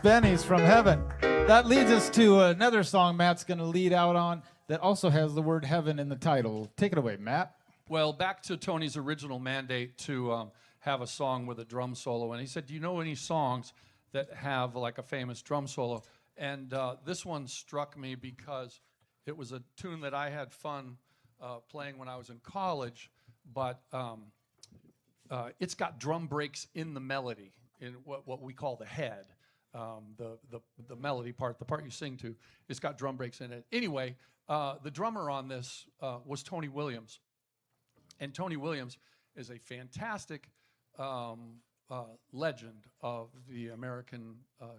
Benny's from heaven. That leads us to another song Matt's going to lead out on that also has the word heaven in the title. Take it away, Matt. Well, back to Tony's original mandate to have a song with a drum solo. And he said, do you know any songs that have like a famous drum solo? And this one struck me because it was a tune that I had fun playing when I was in college, but it's got drum breaks in the melody, in what we call the head. The melody part, the part you sing to, it's got drum breaks in it. Anyway, the drummer on this was Tony Williams. And Tony Williams is a fantastic legend of the American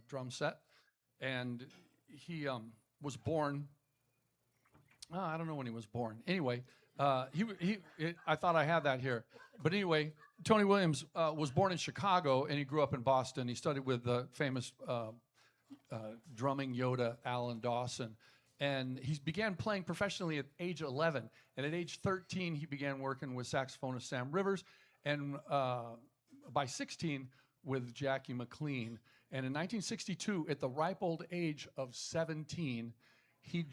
drum set. And he was born, I don't know when he was born. Anyway, I thought I had that here. But anyway, Tony Williams was born in Chicago, and he grew up in Boston. He studied with the famous drumming Yoda, Alan Dawson. And he began playing professionally at age 11. And at age 13, he began working with saxophonist Sam Rivers. And by 16, with Jackie McLean. And in 1962, at the ripe old age of 17, he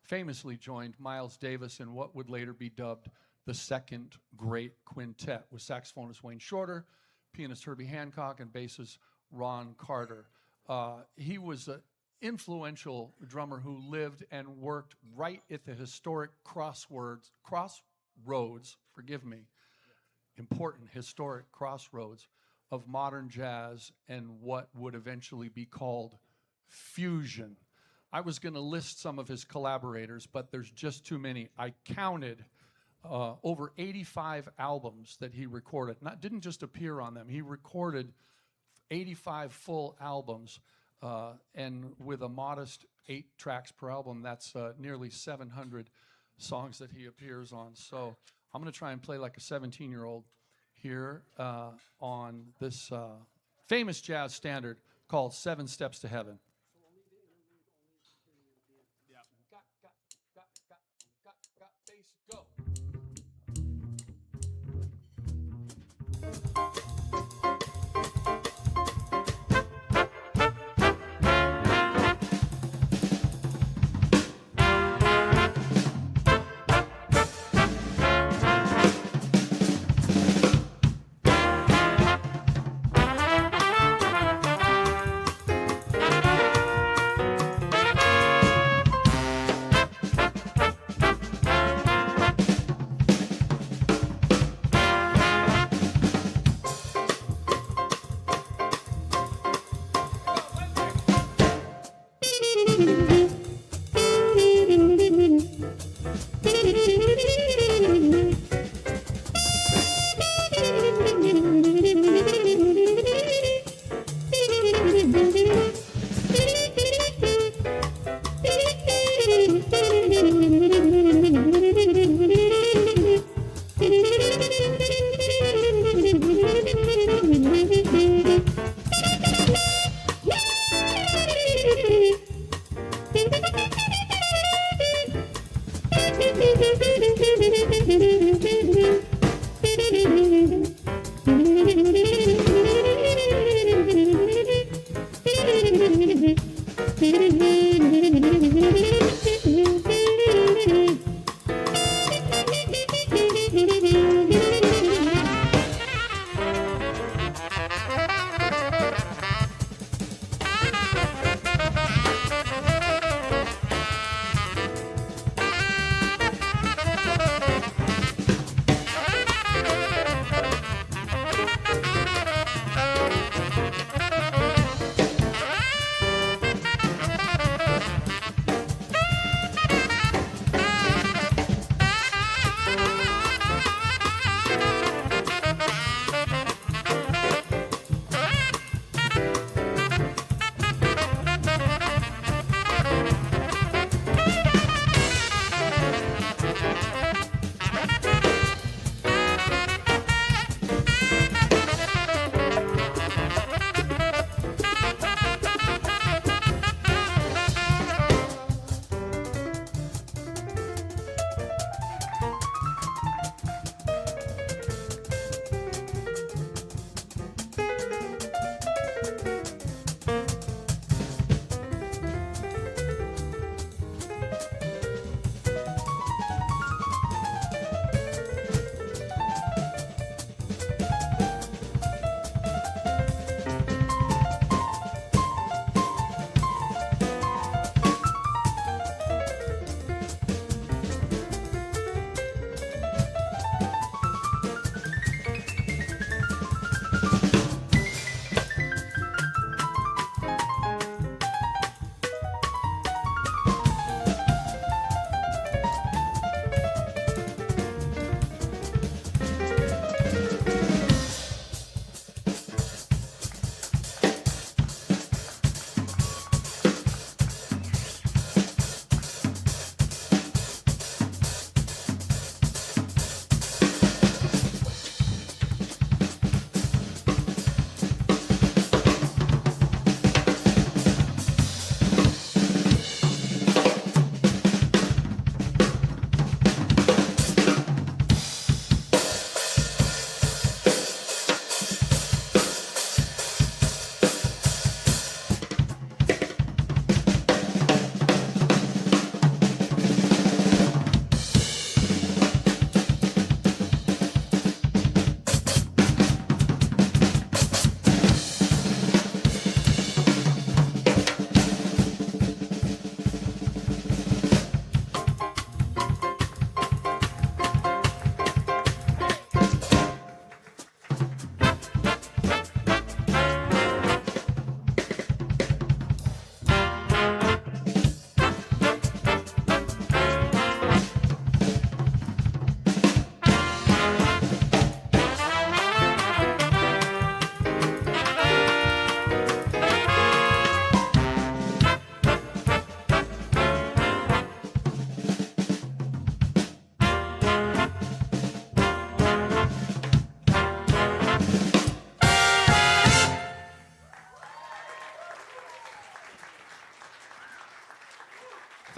famously joined Miles Davis in what would later be dubbed the second great quintet, with saxophonist Wayne Shorter, pianist Herbie Hancock, and bassist Ron Carter. He was an influential drummer who lived and worked right at the historic crossroads, important historic crossroads of modern jazz and what would eventually be called fusion. I was going to list some of his collaborators, but there's just too many. I counted over 85 albums that he recorded. Didn't just appear on them. He recorded 85 full albums, and with a modest 8 tracks per album, that's nearly 700 songs that he appears on. So I'm going to try and play like a 17-year-old here on this famous jazz standard called 7 Steps to Heaven. Got, bass, go.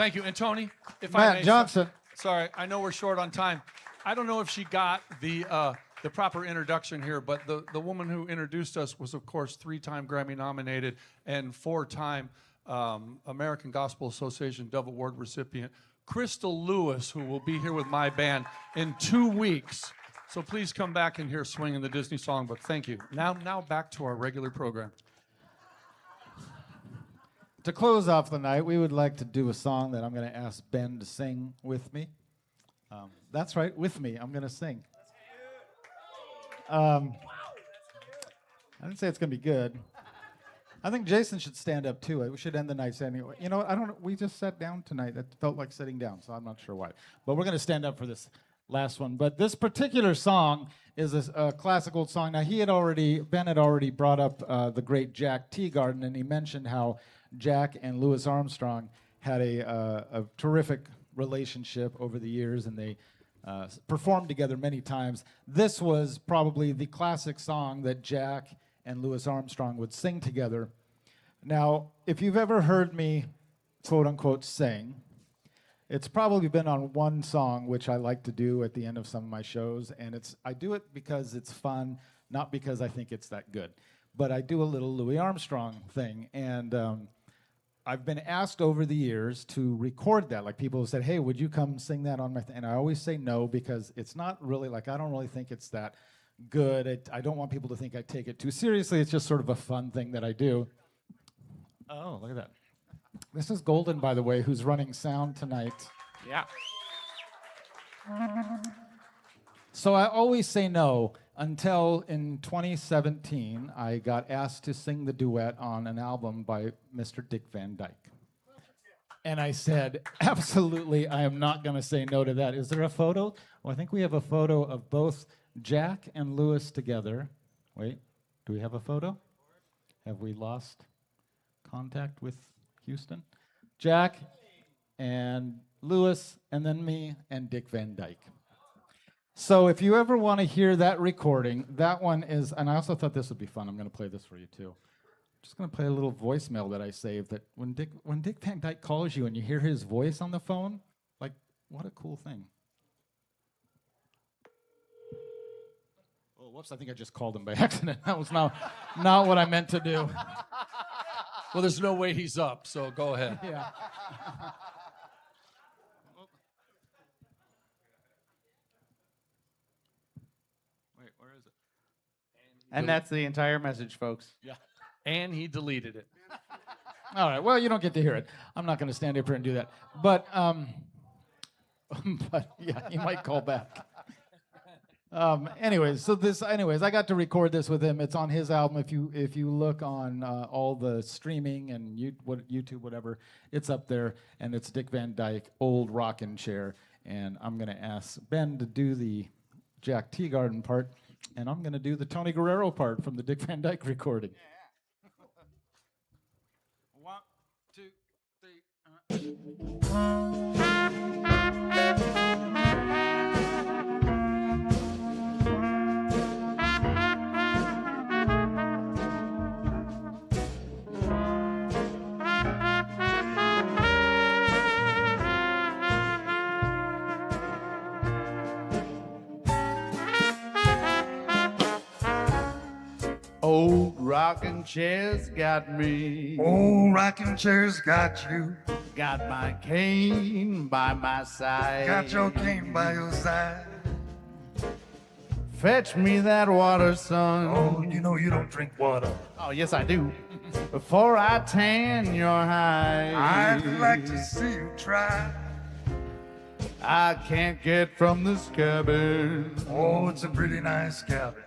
Thank you. And Tony, if I Matt may, Johnson. Sorry, I know we're short on time. I don't know if she got the proper introduction here, but the woman who introduced us was, of course, 3-time Grammy nominated and 4-time American Gospel Association Dove Award recipient, Crystal Lewis, who will be here with my band in 2 weeks. So please come back and hear Swingin' the Disney Songbook. Thank you. Now back to our regular program. To close off the night, we would like to do a song that I'm going to ask Ben to sing with me. That's right, with me. I'm going to sing. I didn't say it's going to be good. I think Jason should stand up too. We should end the night standing. You know, I don't. We just sat down tonight. It felt like sitting down, so I'm not sure why. But we're going to stand up for this last one. But this particular song is a classic old song. Now Ben had already brought up the great Jack Teagarden, and he mentioned how Jack and Louis Armstrong had a terrific relationship over the years, and they performed together many times. This was probably the classic song that Jack and Louis Armstrong would sing together. Now, if you've ever heard me, quote unquote, sing, it's probably been on one song, which I like to do at the end of some of my shows, and I do it because it's fun, not because I think it's that good. But I do a little Louis Armstrong thing, and I've been asked over the years to record that. Like, people have said, hey, would you come sing that on my thing? And I always say no, because it's not really, like, I don't really think it's that good. I don't want people to think I take it too seriously. It's just sort of a fun thing that I do. Oh, look at that. This is Golden, by the way, who's running sound tonight. Yeah. So I always say no until in 2017, I got asked to sing the duet on an album by Mr. Dick Van Dyke. And I said, absolutely, I am not going to say no to that. Is there a photo? Well, I think we have a photo of both Jack and Louis together. Wait, do we have a photo? Have we lost contact with Houston? Jack and Louis, and then me and Dick Van Dyke. So if you ever want to hear that recording, that one is, and I also thought this would be fun. I'm going to play this for you too. I'm just going to play a little voicemail that I saved, that when Dick Van Dyke calls you and you hear his voice on the phone, like, what a cool thing. Oh, whoops, I think I just called him by accident. That was not what I meant to do. Well, there's no way he's up, so go ahead. Yeah. Wait, where is it? And that's the entire message, folks. Yeah. And he deleted it. All right. Well, you don't get to hear it. I'm not going to stand up here and do that. But yeah, he might call back. Anyways, I got to record this with him. It's on his album. If you look on all the streaming and YouTube, whatever, it's up there, and it's Dick Van Dyke, Old Rockin' Chair. And I'm going to ask Ben to do the Jack Teagarden part, and I'm going to do the Tony Guerrero part from the Dick Van Dyke recording. Yeah. 1, 2, 3. Old rocking chair's got me. Old rocking chair's got you. Got my cane by my side. Got your cane by your side. Fetch me that water, son. Oh, you know you don't drink water. Oh, yes, I do. Before I tan your hide. I'd like to see you try. I can't get from this cabin. Oh, it's a pretty nice cabin.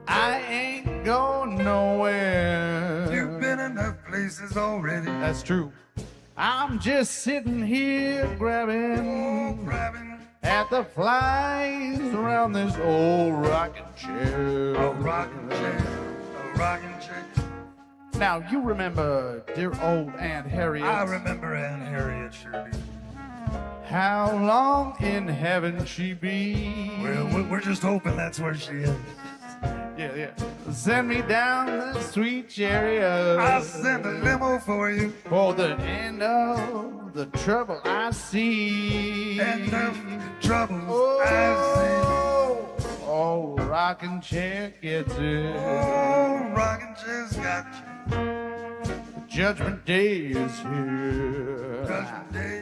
I ain't going nowhere. You've been enough places already. That's true. I'm just sitting here grabbing at the flies around this old rocking chair. A rocking chair, a rocking chair. Now, you remember dear old Aunt Harriet? I remember Aunt Harriet, sure do. How long in heaven she be? Well, we're just hoping that's where she is. Yeah. Send me down the sweet chariot. I'll send a limo for you. For the end of the trouble I see. End of troubles Oh, rocking chair gets it. Oh, rocking chair's got you. Judgment Day is here. Judgment Day.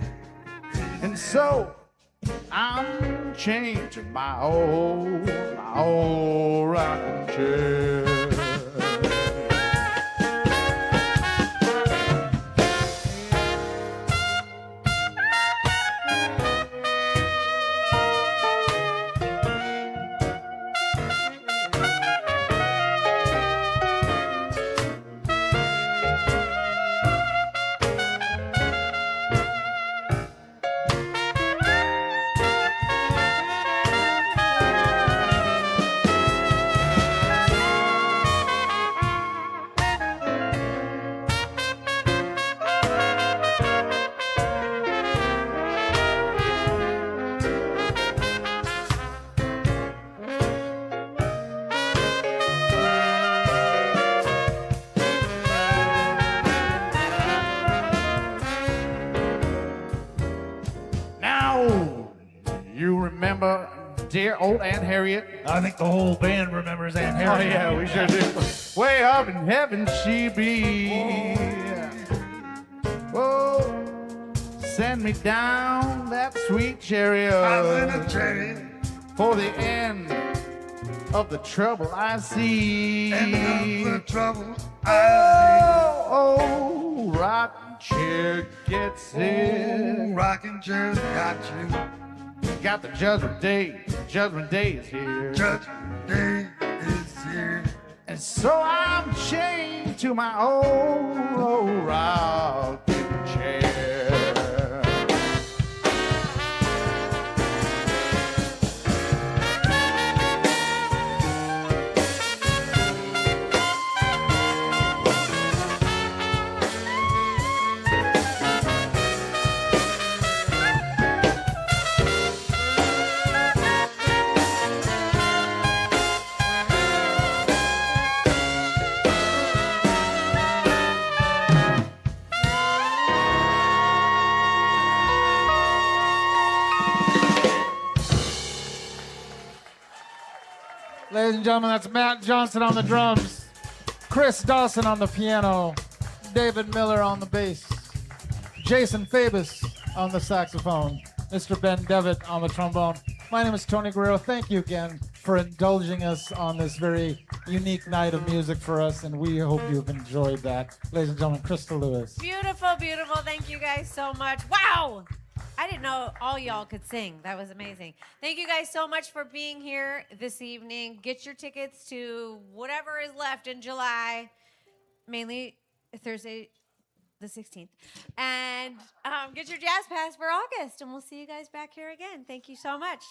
And so I'm chained to my old rocking chair. Dear old Aunt Harriet. I think the whole band remembers Aunt Oh Harriet. yeah, we sure do. Way up in heaven she be. Whoa, send me down that sweet chariot. I'm in a chariot. For the end of the trouble I see. End of the trouble I Oh, rocking chair gets see. it. Rocking chair's got you. Got the judgment day. Judgment Day is here. Judgment Day is here. And so I'm chained to my old rocking chair. Ladies and gentlemen, that's Matt Johnson on the drums, Chris Dawson on the piano, David Miller on the bass, Jason Fabus on the saxophone, Mr. Ben Devitt on the trombone. My name is Tony Guerrero. Thank you again for indulging us on this very unique night of music for us, and we hope you've enjoyed that. Ladies and gentlemen, Krista Lewis. Beautiful, beautiful. Thank you guys so much. Wow! I didn't know all y'all could sing. That was amazing. Thank you guys so much for being here this evening. Get your tickets to whatever is left in July, mainly Thursday the 16th. And get your Jazz Pass for August, and we'll see you guys back here again. Thank you so much.